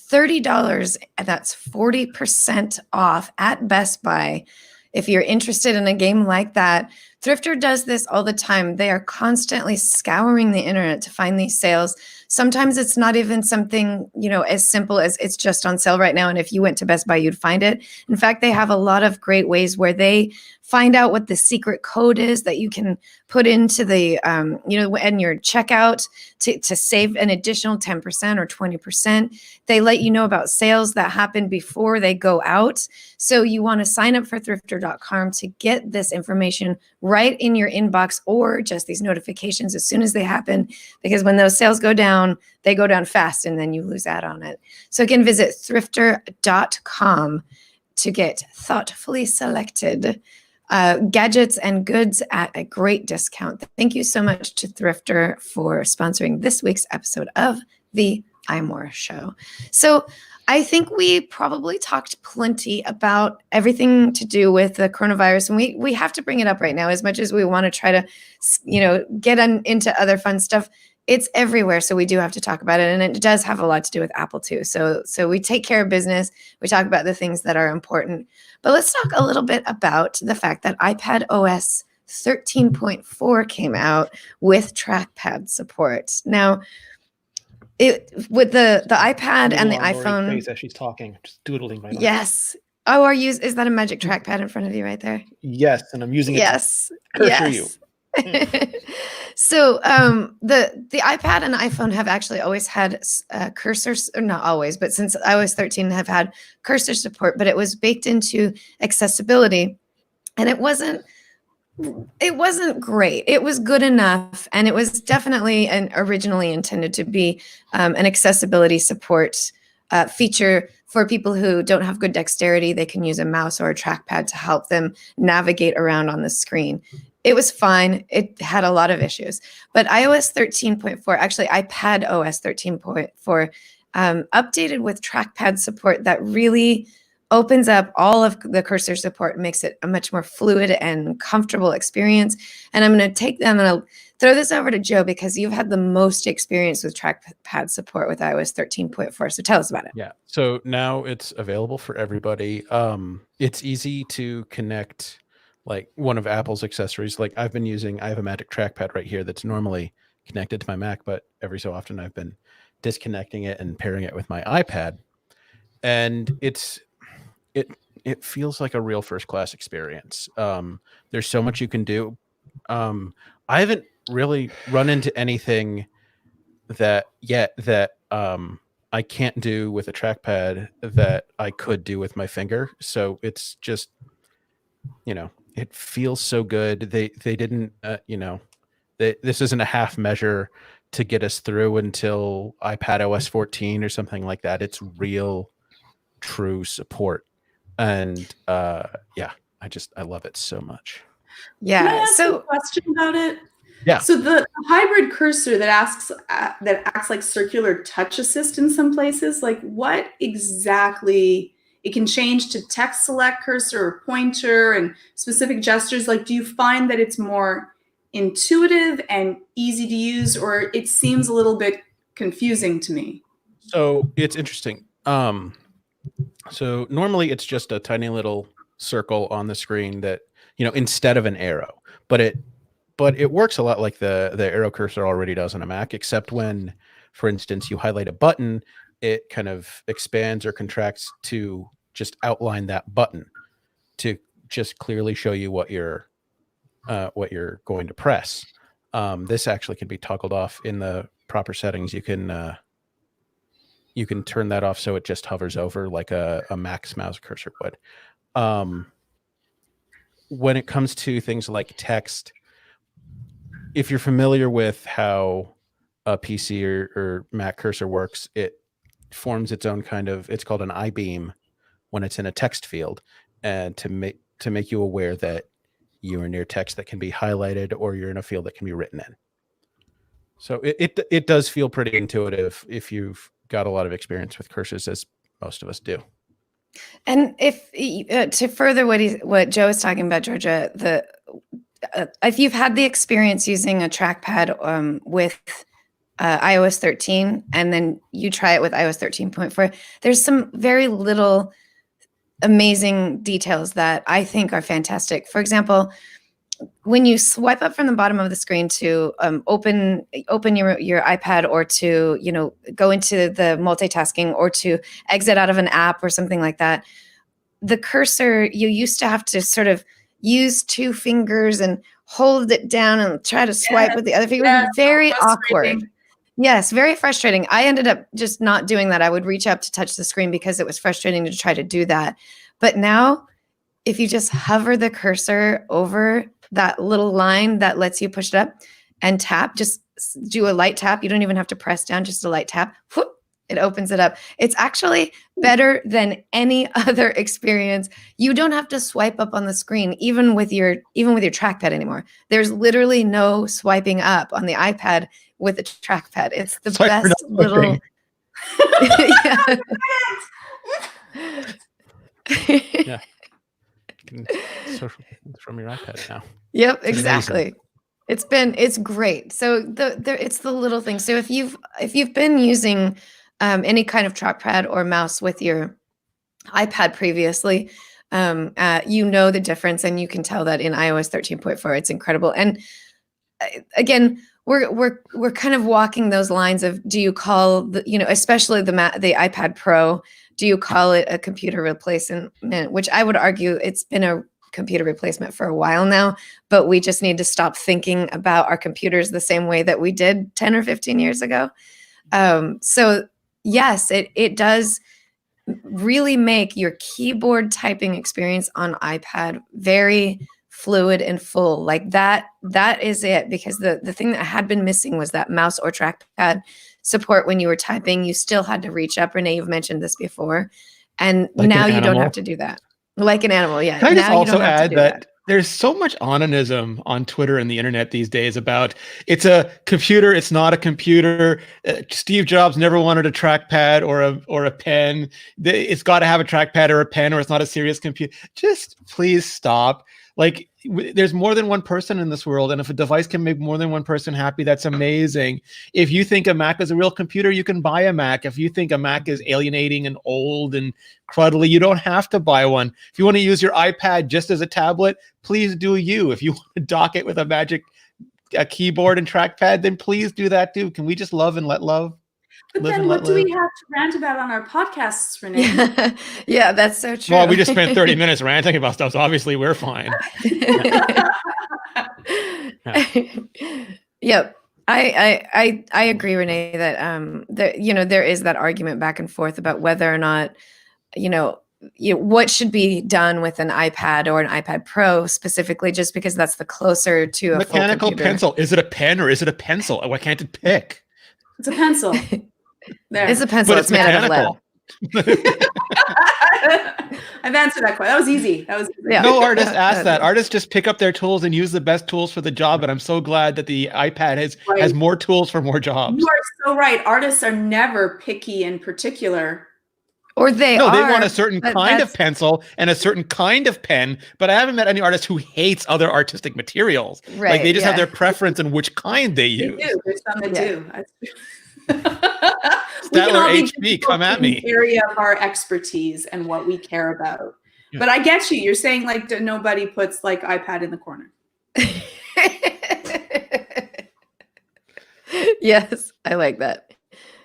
$30. That's 40% off at Best Buy. If you're interested in a game like that, Thrifter does this all the time. They are constantly scouring the internet to find these sales. Sometimes it's not even something, as simple as it's just on sale right now. And if you went to Best Buy, you'd find it. In fact, they have a lot of great ways where they find out what the secret code is that you can put into the, in your checkout to save an additional 10% or 20%. They let you know about sales that happen before they go out. So you want to sign up for thrifter.com to get this information right in your inbox or just these notifications as soon as they happen, because when those sales go down, they go down fast and then you lose out on it. So again, visit thrifter.com to get thoughtfully selected gadgets and goods at a great discount. Thank you so much to Thrifter for sponsoring this week's episode of the iMore Show. So I think we probably talked plenty about everything to do with the coronavirus, and we have to bring it up right now. As much as we want to try to, get into other fun stuff, it's everywhere. So we do have to talk about it, and it does have a lot to do with Apple too. So we take care of business. We talk about the things that are important. But let's talk a little bit about the fact that iPad OS 13.4 came out with trackpad support. Now, with the iPad and the iPhone.
Face as she's talking, just doodling my.
Yes. Oh, is that a magic trackpad in front of you right there?
Yes, and I'm using it.
Yes.
To cursor
Yes. So the iPad and iPhone have actually always had cursors, or not always, but since iOS 13 have had cursor support, but it was baked into accessibility, and it wasn't great. It was good enough, and it was definitely originally intended to be an accessibility support feature for people who don't have good dexterity. They can use a mouse or a trackpad to help them navigate around on the screen. It was fine. It had a lot of issues. But iOS 13.4, actually iPad OS 13.4, updated with trackpad support that really opens up all of the cursor support, makes it a much more fluid and comfortable experience. And I'm going to throw this over to Joe because you've had the most experience with trackpad support with iOS 13.4. So tell us about it.
Yeah. So now it's available for everybody. It's easy to connect like one of Apple's accessories. Like I have a Magic Trackpad right here that's normally connected to my Mac, but every so often I've been disconnecting it and pairing it with my iPad. And it feels like a real first class experience. There's so much you can do. I haven't really run into anything that I can't do with a trackpad that I could do with my finger. So it's just it feels so good. They didn't, this isn't a half measure to get us through until iPad OS 14 or something like that. It's real, true support. And I love it so much.
Can I
Yeah.
ask you a question about it?
Yeah.
So the hybrid cursor that acts like circular touch assist in some places, like what exactly? It can change to text select cursor or pointer and specific gestures. Like, do you find that it's more intuitive and easy to use, or it seems a little bit confusing to me?
So it's interesting. So normally it's just a tiny little circle on the screen that, instead of an arrow, but it works a lot like the arrow cursor already does on a Mac, except when, for instance, you highlight a button, it kind of expands or contracts to just outline that button to just clearly show you what you're going to press. This actually can be toggled off in the proper settings. You can turn that off so it just hovers over like a Mac's mouse cursor would. When it comes to things like text, if you're familiar with how a PC or Mac cursor works, it forms its own it's called an I-beam when it's in a text field, and to make you aware that you are near text that can be highlighted or you're in a field that can be written in. So it does feel pretty intuitive if you've got a lot of experience with cursors, as most of us do.
And if to further what Joe is talking about, Georgia, if you've had the experience using a trackpad with iOS 13, and then you try it with iOS 13.4, there's some very little amazing details that I think are fantastic. For example, when you swipe up from the bottom of the screen to open your iPad, or to go into the multitasking, or to exit out of an app or something like that, the cursor, you used to have to sort of use two fingers and hold it down and try to swipe with the other finger. It was very awkward. Yes, very frustrating. I ended up just not doing that. I would reach up to touch the screen because it was frustrating to try to do that. But now, if you just hover the cursor over that little line that lets you push it up and tap, just do a light tap. You don't even have to press down, just a light tap. Whoop, it opens it up. It's actually better than any other experience. You don't have to swipe up on the screen, even with your trackpad anymore. There's literally no swiping up on the iPad with a trackpad. It's the best little.
Yeah. You can social from your iPad now.
Yep, exactly. It's great. So it's the little things. So if you've been using any kind of trackpad or mouse with your iPad previously, the difference, and you can tell that in iOS 13.4, it's incredible. And again, we're kind of walking those lines of, do you call especially the iPad Pro, do you call it a computer replacement? Which I would argue it's been a computer replacement for a while now, but we just need to stop thinking about our computers the same way that we did 10 or 15 years ago. So yes, it does really make your keyboard typing experience on iPad very fluid and full. Like that is it, because the thing that had been missing was that mouse or trackpad support when you were typing. You still had to reach up. Renee, you've mentioned this before, and
like
now you don't have to do that. Like an animal, yeah.
Can I just also add
that
there's so much ononism on Twitter and the internet these days about it's a computer, it's not a computer. Steve Jobs never wanted a trackpad or a pen. It's got to have a trackpad or a pen, or it's not a serious computer. Just please stop. Like, there's more than one person in this world, and if a device can make more than one person happy, that's amazing. If you think a Mac is a real computer, you can buy a Mac. If you think a Mac is alienating and old and cruddly, you don't have to buy one. If you want to use your iPad just as a tablet, please do you. If you want to dock it with a keyboard and trackpad, then please do that too. Can we just love and let love?
But then what do we have to rant about on our podcasts, Renee?
Yeah, that's so true.
Well, we just spent 30 minutes ranting about stuff, so obviously we're fine.
Yep. I agree, Renee, that there is that argument back and forth about whether or not what should be done with an iPad or an iPad Pro specifically, just because that's the closer to a
Mechanical
full computer.
pencil. Is it a pen or is it a pencil? Why can't it pick?
It's a pencil. There.
It's a pencil.
But
It's made out of lead.
I've answered that question. That was easy.
Yeah.
No artist asked that. Artists just pick up their tools and use the best tools for the job. And I'm so glad that the iPad has more tools for more jobs.
You are so right. Artists are never picky in particular.
Or they
want a certain kind of pencil and a certain kind of pen, but I haven't met any artist who hates other artistic materials.
Right,
like they just have their preference in which kind they use.
They do. There's some that do.
Statler HP, come at me.
Area of our expertise and what we care about. Yeah. But I get you. You're saying like nobody puts like iPad in the corner.
Yes, I like that.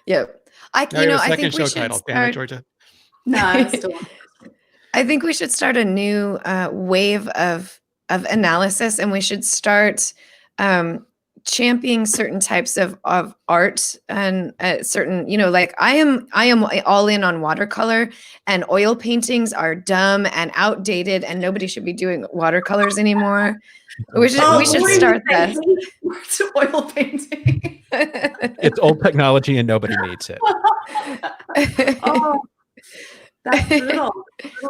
Yep. I think we should
title. Damn it, Georgia.
No, I still want
I think we should start a new wave of analysis, and we should start championing certain types of art and certain, like I am all in on watercolor, and oil paintings are dumb and outdated, and nobody should be doing watercolors anymore. We should start that.
It's oil painting.
It's old technology and nobody needs it.
Oh. That's brutal,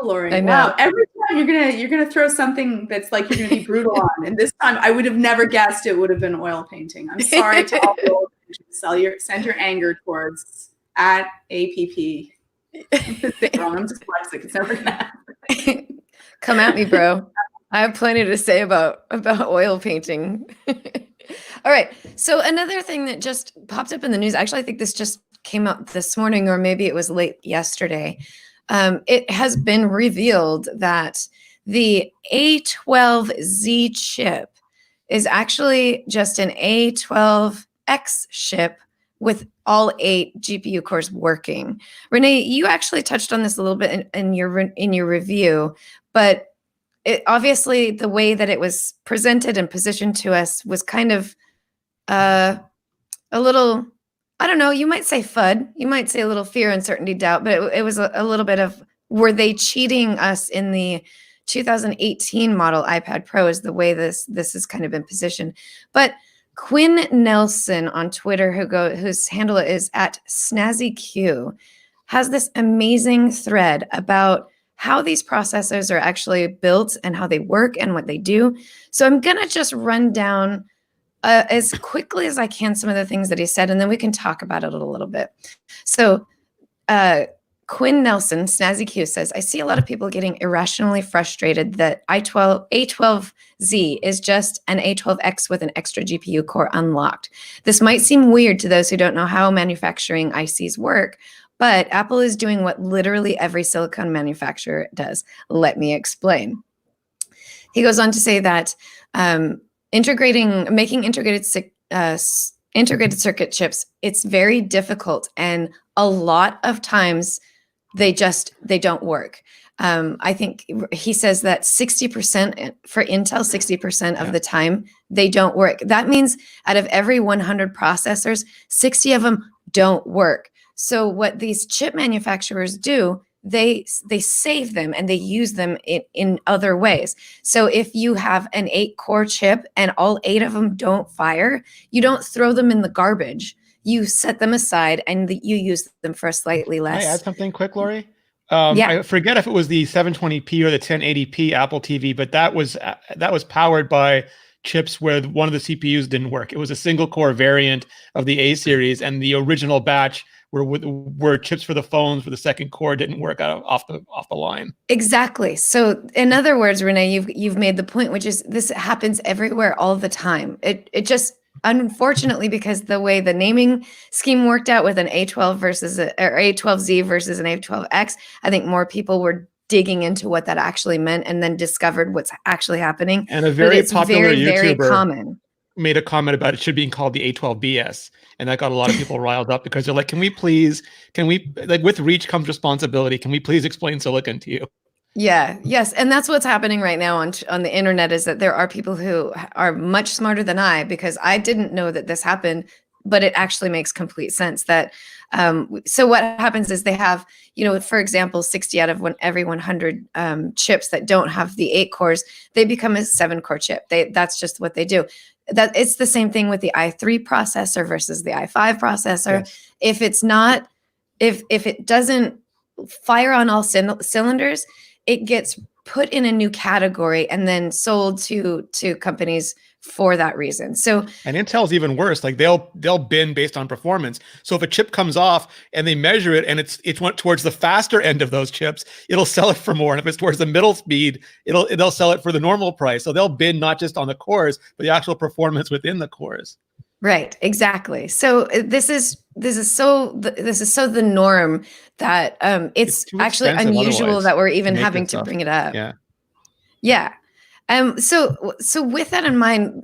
Lori.
I know.
Wow. Every time you're gonna throw something that's like you're gonna be brutal on, and this time I would have never guessed it would have been oil painting. I'm sorry to all the oil painters. Send your anger towards @APP. I'm dyslexic. It's never gonna happen.
Come at me, bro. I have plenty to say about oil painting. All right. So another thing that just popped up in the news, actually, I think this just came out this morning, or maybe it was late yesterday. It has been revealed that the A12Z chip is actually just an A12X chip with all 8 GPU cores working. Renee, you actually touched on this a little bit in your review, but obviously the way that it was presented and positioned to us was kind of a little, I don't know, you might say FUD, you might say a little fear, uncertainty, doubt, but it was a little bit of, were they cheating us in the 2018 model iPad Pro is the way this has kind of been positioned. But Quinn Nelson on Twitter, whose handle is @SnazzyQ, has this amazing thread about how these processors are actually built and how they work and what they do. So I'm going to just run down as quickly as I can some of the things that he said, and then we can talk about it a little bit. So Quinn Nelson, SnazzyQ, says, I see a lot of people getting irrationally frustrated that A12Z is just an A12X with an extra GPU core unlocked. This might seem weird to those who don't know how manufacturing ICs work, but Apple is doing what literally every silicon manufacturer does. Let me explain. He goes on to say that making integrated circuit chips, it's very difficult, and a lot of times they don't work. I think he says that 60% for Intel, 60% of the time they don't work. That means out of every 100 processors, 60 of them don't work. So what these chip manufacturers do, they save them and they use them in other ways. So if you have an 8-core chip and all 8 of them don't fire, you don't throw them in the garbage. You set them aside and you use them for a slightly less.
Can I add something quick, Lori?
Yeah.
I forget if it was the 720p or the 1080p Apple TV, but that was powered by chips where one of the CPUs didn't work. It was a single core variant of the A series, and the original batch were chips for the phones where the second core didn't work off the line. Exactly.
So in other words, Renee, you've made the point, which is this happens everywhere all the time. It just, unfortunately, because the way the naming scheme worked out with an A12 versus or A12Z versus an A12X, I think more people were digging into what that actually meant and then discovered what's actually happening.
And a very popular YouTuber
very common.
Made a comment about it should be called the A12BS. And that got a lot of people riled up because they're like, can we with reach comes responsibility. Can we please explain silicon to you?
Yeah. Yes. And that's what's happening right now on the internet, is that there are people who are much smarter than I, because I didn't know that this happened but it actually makes complete sense that so what happens is they have, for example, 60 out of every 100 chips that don't have the 8 cores, they become a 7-core chip. That's just what they do. That it's the same thing with the i3 processor versus the i5 processor.
Yes.
If it doesn't fire on all cylinders, it gets put in a new category and then sold to companies for that reason. So,
and Intel's even worse. Like they'll bin based on performance. So if a chip comes off and they measure it and it's went towards the faster end of those chips, it'll sell it for more. And if it's towards the middle speed, they'll sell it for the normal price. So they'll bin not just on the cores, but the actual performance within the cores.
Right, exactly. So this is so the norm that it's actually unusual that we're even having to bring it up. Yeah. So with that in mind,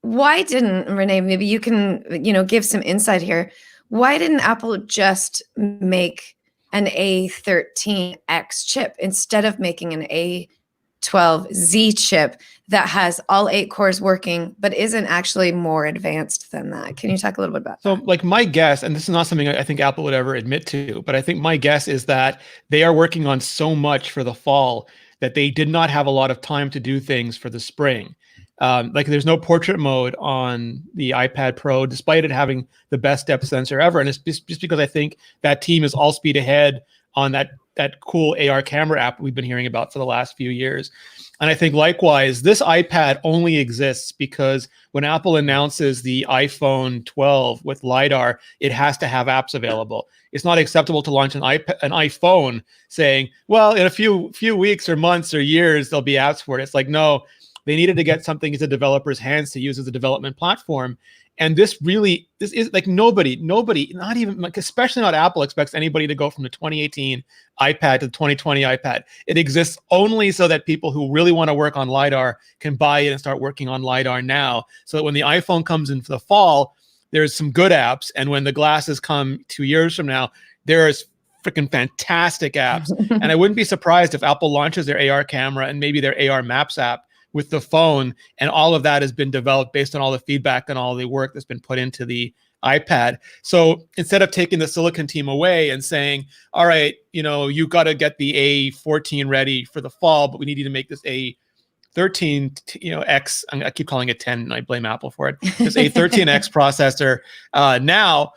why didn't, Renee, maybe you can, give some insight here. Why didn't Apple just make an A13X chip instead of making an A12Z chip that has all 8 cores working, but isn't actually more advanced than that? Can you talk a little bit about that?
So like my guess, and this is not something I think Apple would ever admit to, but I think my guess is that they are working on so much for the fall that they did not have a lot of time to do things for the spring. Like there's no portrait mode on the iPad Pro, despite it having the best depth sensor ever. And it's just because I think that team is all speed ahead on that cool AR camera app we've been hearing about for the last few years. And I think likewise, this iPad only exists because when Apple announces the iPhone 12 with LiDAR, it has to have apps available. It's not acceptable to launch an iPhone saying, well, in a few weeks or months or years, there'll be apps for it. It's like, no, they needed to get something into developers' hands to use as a development platform. And this is like nobody, not even like, especially not Apple, expects anybody to go from the 2018 iPad to the 2020 iPad. It exists only so that people who really want to work on LiDAR can buy it and start working on LiDAR now. So that when the iPhone comes in for the fall, there's some good apps. And when the glasses come 2 years from now, there's freaking fantastic apps. And I wouldn't be surprised if Apple launches their AR camera and maybe their AR Maps app with the phone, and all of that has been developed based on all the feedback and all the work that's been put into the iPad. So instead of taking the silicon team away and saying, all right, you got to get the A14 ready for the fall, but we need you to make this A13, X, I keep calling it 10 and I blame Apple for it, this A13X processor. Now,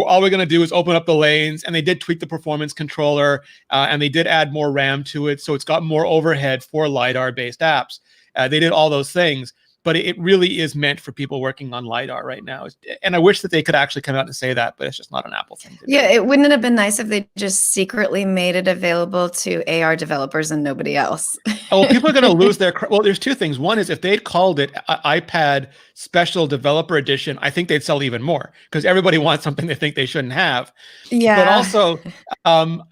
all we're going to do is open up the lanes, and they did tweak the performance controller, and they did add more RAM to it. So it's got more overhead for LiDAR based apps. They did all those things, but it really is meant for people working on LiDAR right now. And I wish that they could actually come out and say that, but it's just not an Apple thing to do.
Yeah, wouldn't it have been nice if they just secretly made it available to AR developers and nobody else?
Oh, people are going to lose their... Well, there's two things. One is if they'd called it iPad Special Developer Edition, I think they'd sell even more because everybody wants something they think they shouldn't have.
Yeah.
But also,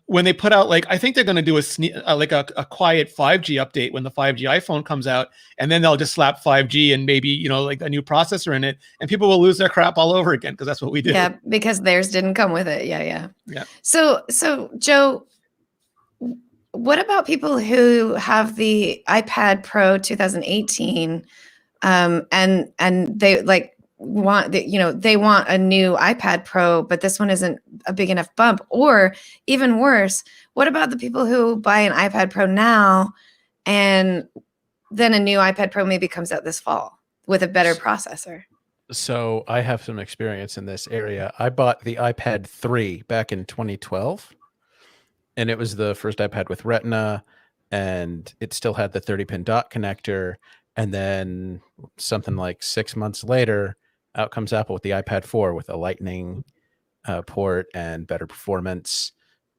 when they put out, I think they're going to do a quiet 5G update when the 5G iPhone comes out, and then they'll just slap 5G and maybe, like a new processor in it, and people will lose their crap all over again because that's what we do.
Yeah, because theirs didn't come with it. Yeah. So Joe, what about people who have the iPad Pro 2018 and they want they want a new iPad Pro, but this one isn't a big enough bump? Or even worse, what about the people who buy an iPad Pro now and then a new iPad Pro maybe comes out this fall with a better processor?
So I have some experience in this area. I bought the iPad 3 back in 2012, and it was the first iPad with Retina, and it still had the 30-pin dot connector. And then something like 6 months later, out comes Apple with the iPad 4 with a Lightning port and better performance.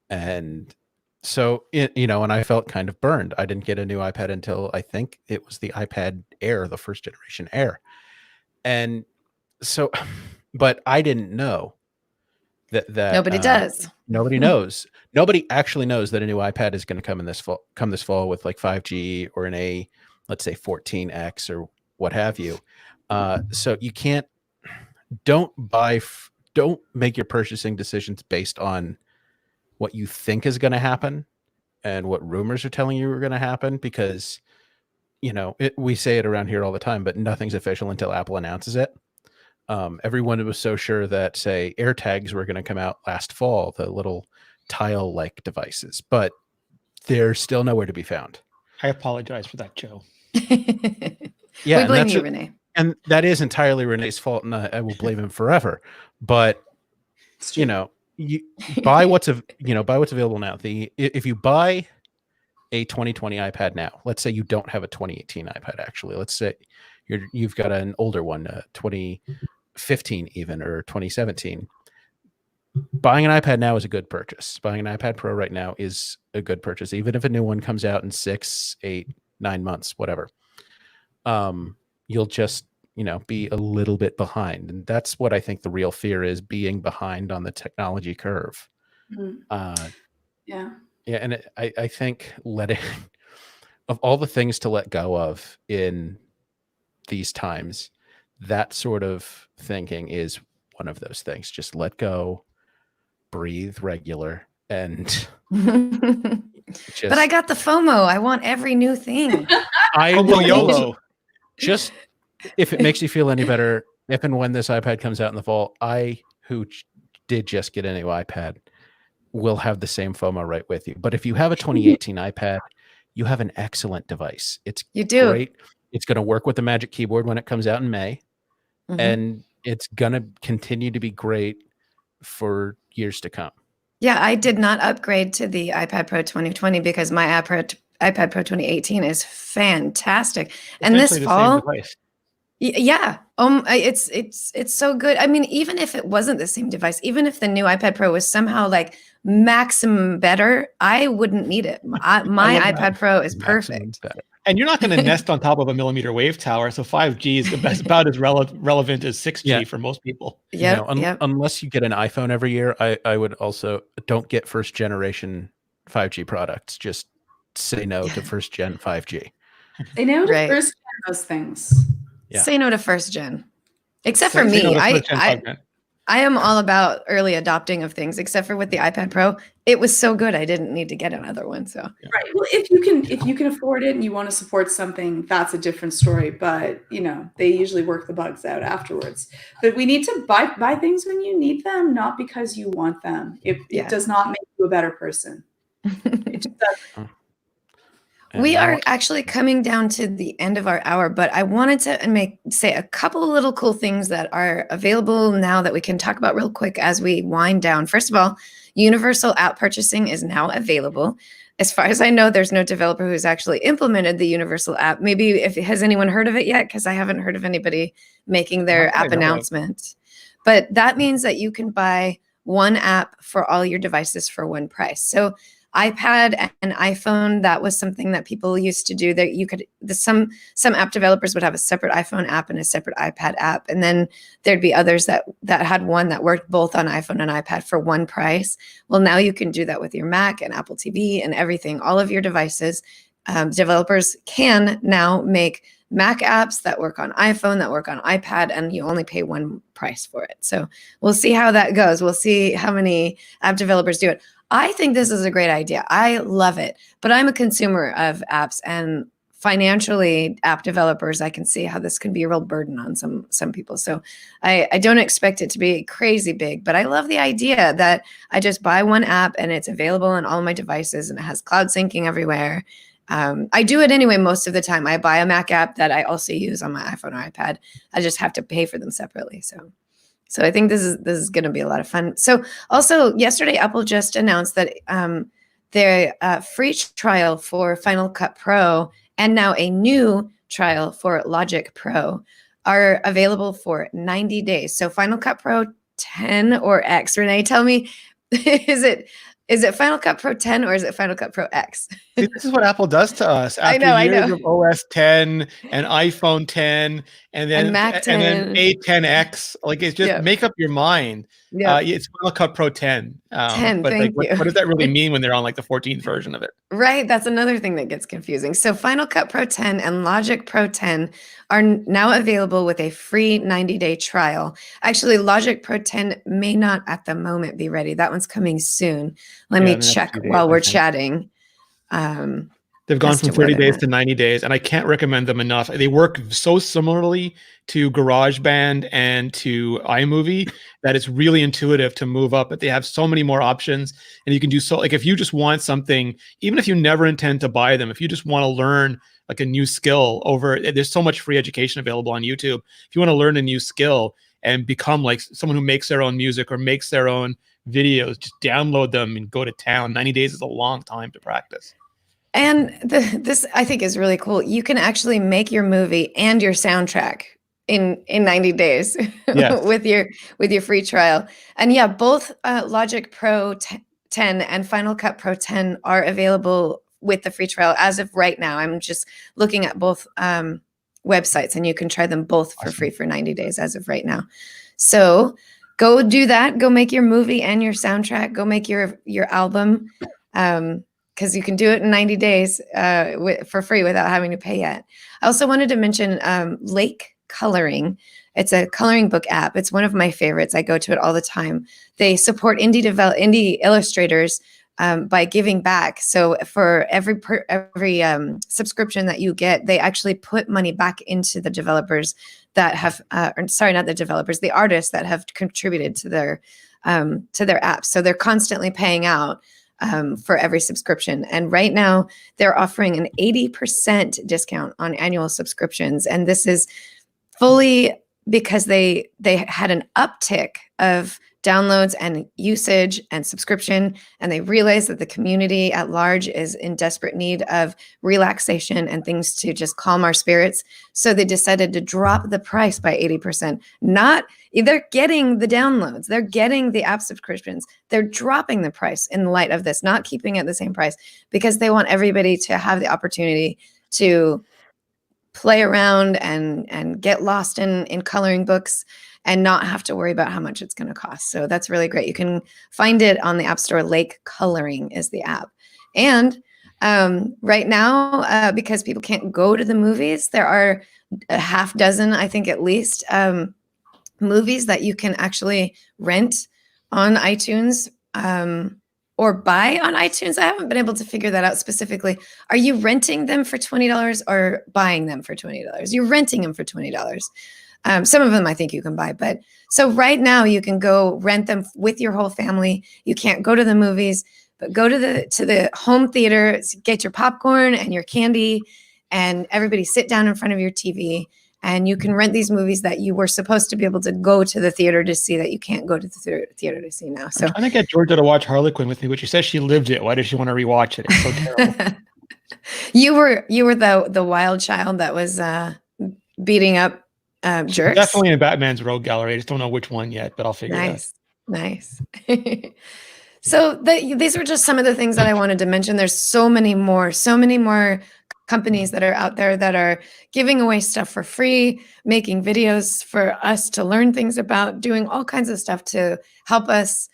And so, and I felt kind of burned. I didn't get a new iPad until I think it was the iPad Air, the first generation Air. And so, but I didn't know that
Nobody does.
Nobody knows. Nobody actually knows that a new iPad is going to come this fall with like 5G or an let's say 14X or what have you. So you don't make your purchasing decisions based on what you think is going to happen and what rumors are telling you are going to happen, because, we say it around here all the time, but nothing's official until Apple announces it. Everyone was so sure that, say, AirTags were going to come out last fall, the little tile-like devices, but they're still nowhere to be found.
I apologize for that, Joe.
Yeah,
we
and
blame
that's
you, Renee.
and that is entirely Renee's fault, and I will blame him forever. But
It's true.
you buy what's available now. If you buy a 2020 iPad now, let's say you don't have a 2018 iPad. Actually, let's say you've got an older one, 2015 even, or 2017. Buying an iPad now is a good purchase. Buying an iPad Pro right now is a good purchase, even if a new one comes out in 6, 8, 9 months, whatever. You'll just be a little bit behind, and that's what I think the real fear is: being behind on the technology curve.
Yeah.
And I think letting of all the things to let go of in these times, that sort of thinking is one of those things. Just let go, breathe regular, and
But I got the FOMO. I want every new thing.
I
Homo
will
YOLO.
just, if it makes you feel any better, if and when this iPad comes out in the fall, who did just get a new iPad, will have the same FOMO right with you. But if you have a 2018 iPad, you have an excellent device. It's great. It's going to work with the Magic Keyboard when it comes out in May. And it's going to continue to be great for years to come.
Yeah, I did not upgrade to the iPad Pro 2020 because my iPad Pro 2018 is fantastic. And this fall, yeah, it's so good. I mean, even if it wasn't the same device, even if the new iPad Pro was somehow like maximum better, I wouldn't need it. My iPad Pro is perfect.
And you're not going to nest on top of a millimeter wave tower, so 5G is about as relevant as 6G for most people.
Yeah,
unless you get an iPhone every year, I would also don't get first generation 5G products. Just say no to first gen 5G.
Say no to first gen those things.
Yeah. Say no to first gen. Except for me, I am all about early adopting of things, except for with the iPad Pro. It was so good I didn't need to get another one. So
right. Well, if you can afford it and you want to support something, that's a different story. But they usually work the bugs out afterwards. But we need to buy things when you need them, not because you want them. It does not make you a better person. It just doesn't.
We are actually coming down to the end of our hour, but I wanted to say a couple of little cool things that are available now that we can talk about real quick as we wind down. First of all, universal app purchasing is now available. As far as I know, there's no developer who's actually implemented the universal app. Maybe has anyone heard of it yet? Because I haven't heard of anybody making their app announcement. But that means that you can buy one app for all your devices for one price. So iPad and iPhone, that was something that people used to do. That you could, some app developers would have a separate iPhone app and a separate iPad app, and then there'd be others that had one that worked both on iPhone and iPad for one price. Well, now you can do that with your Mac and Apple TV and everything. All of your devices, developers can now make Mac apps that work on iPhone, that work on iPad, and you only pay one price for it. So we'll see how that goes. We'll see how many app developers do it. I think this is a great idea. I love it, but I'm a consumer of apps, and financially, app developers, I can see how this can be a real burden on some people. So I don't expect it to be crazy big, but I love the idea that I just buy one app and it's available on all my devices and it has cloud syncing everywhere. I do it anyway most of the time. I buy a Mac app that I also use on my iPhone or iPad. I just have to pay for them separately. So I think this is going to be a lot of fun. So also yesterday, Apple just announced that their free trial for Final Cut Pro and now a new trial for Logic Pro are available for 90 days. So Final Cut Pro 10 or X. Renee, tell me, is it Final Cut Pro 10 or is it Final Cut Pro X?
See, this is what Apple does to us. After years of OS 10 and iPhone 10 and then
Mac 10
and then A10X, like it's just make up your mind.
Yeah,
it's Final Cut Pro 10.
10,
but
thank you.
What does that really mean when they're on like the 14th version of it?
Right, that's another thing that gets confusing. So Final Cut Pro 10 and Logic Pro 10 are now available with a free 90-day trial. Actually, Logic Pro 10 may not at the moment be ready. That one's coming soon. Let me check while we're chatting.
The They've gone
as
from
to where
30
they're
days
at.
to 90 days, and I can't recommend them enough. They work so similarly to GarageBand and to iMovie that it's really intuitive to move up, but they have so many more options, and you can do so, like if you just want something, even if you never intend to buy them, if you just want to learn like a new skill there's so much free education available on YouTube. If you want to learn a new skill and become like someone who makes their own music or makes their own videos, just download them and go to town. 90 days is a long time to practice.
And this I think is really cool. You can actually make your movie and your soundtrack in 90 days
Yes.
with your free trial. And yeah, both Logic Pro 10 and Final Cut Pro 10 are available with the free trial as of right now. I'm just looking at both websites, and you can try them both for free for 90 days as of right now. So go do that. Go make your movie and your soundtrack. Go make your album. Because you can do it in 90 days for free without having to pay yet. I also wanted to mention Lake Coloring. It's a coloring book app. It's one of my favorites. I go to it all the time. They support indie illustrators by giving back. So for every subscription that you get, they actually put money back into the developers that have, not the developers, the artists that have contributed to their apps. So they're constantly paying out for every subscription. And right now they're offering an 80% discount on annual subscriptions. And this is fully because they had an uptick of downloads and usage and subscription, and they realized that the community at large is in desperate need of relaxation and things to just calm our spirits. So they decided to drop the price by 80%. They're getting the downloads, they're getting the app subscriptions, they're dropping the price in light of this, not keeping it the same price, because they want everybody to have the opportunity to play around and get lost in coloring books and not have to worry about how much it's going to cost. So that's really great. You can find it on the App Store. Lake Coloring is the app. And right now, because people can't go to the movies, there are a half dozen, I think at least, movies that you can actually rent on iTunes or buy on iTunes. I haven't been able to figure that out specifically. Are you renting them for $20 or buying them for $20? You're renting them for $20. Some of them I think you can buy, but so right now you can go rent them with your whole family. You can't go to the movies, but go to the home theater, get your popcorn and your candy, and everybody sit down in front of your TV, and you can rent these movies that you were supposed to be able to go to the theater to see that you can't go to the theater to see now. So
I'm trying to get Georgia to watch Harlequin with me, but she says she lived it. Why does she want to rewatch it? It's so terrible.
You were the wild child that was beating up jerks.
Definitely in Batman's rogue gallery. I just don't know which one yet, but I'll figure it out.
Nice. So these are just some of the things that I wanted to mention. There's so many more companies that are out there that are giving away stuff for free, making videos for us to learn things about, doing all kinds of stuff to help us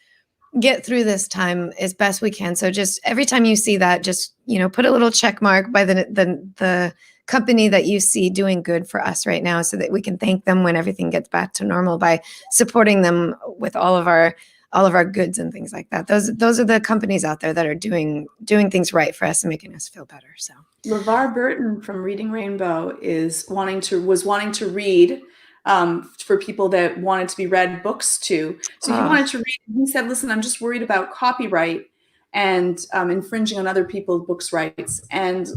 get through this time as best we can. So just every time you see that, just, put a little check mark by the company that you see doing good for us right now, so that we can thank them when everything gets back to normal by supporting them with all of our goods and things like that. Those are the companies out there that are doing things right for us and making us feel better. So
LeVar Burton from Reading Rainbow was wanting to read for people that wanted to be read books to. So he wanted to read. He said, "Listen, I'm just worried about copyright and infringing on other people's books' rights." And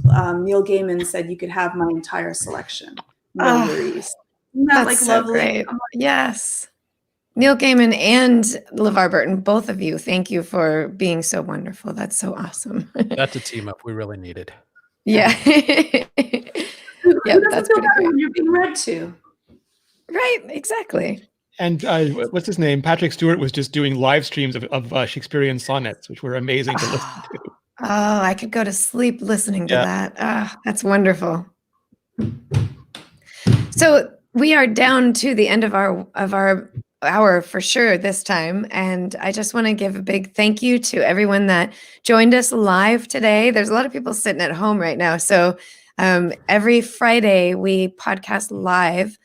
Neil Gaiman said, "You could have my entire selection. No worries." Isn't that
that's
like
so
lovely?
great. Yes. Neil Gaiman and LeVar Burton, both of you, thank you for being so wonderful. That's so awesome.
That's a team up we really needed.
Yeah.
Who doesn't
That's
feel
pretty
better
great.
when you're being read to?
Right, exactly.
And what's his name? Patrick Stewart was just doing live streams of Shakespearean sonnets, which were amazing to listen to.
Oh, I could go to sleep listening to that. That's wonderful. So we are down to the end of our hour for sure this time. And I just want to give a big thank you to everyone that joined us live today. There's a lot of people sitting at home right now. So every Friday we podcast live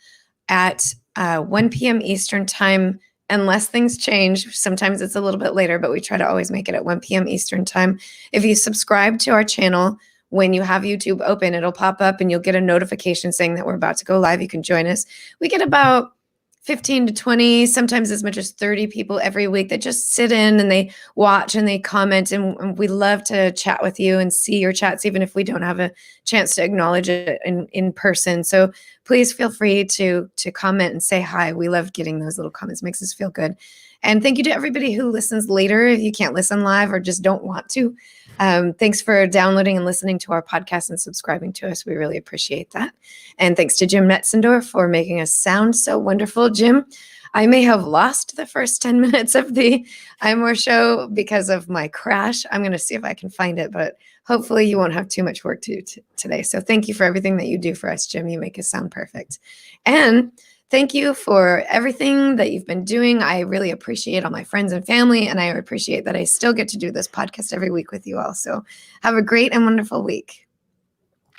at 1 p.m. Eastern time, unless things change. Sometimes it's a little bit later, but we try to always make it at 1 p.m. Eastern time. If you subscribe to our channel, when you have YouTube open, it'll pop up and you'll get a notification saying that we're about to go live. You can join us. We get about 15 to 20, sometimes as much as 30 people every week that just sit in and they watch and they comment. And we love to chat with you and see your chats, even if we don't have a chance to acknowledge it in person. So please feel free to comment and say hi. We love getting those little comments. Makes us feel good. And thank you to everybody who listens later if you can't listen live or just don't want to. Thanks for downloading and listening to our podcast and subscribing to us. We really appreciate that. And thanks to Jim Metzendorf for making us sound so wonderful. Jim, I may have lost the first 10 minutes of the iMore show because of my crash. I'm going to see if I can find it, but hopefully you won't have too much work to do today. So thank you for everything that you do for us, Jim. You make us sound perfect. And thank you for everything that you've been doing. I really appreciate all my friends and family, and I appreciate that I still get to do this podcast every week with you all. So have a great and wonderful week.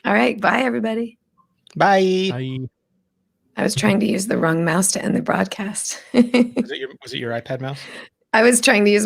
All right. Bye, everybody.
Bye.
Bye.
I was trying to use the wrong mouse to end the broadcast.
Was it your iPad mouse?
I was trying to use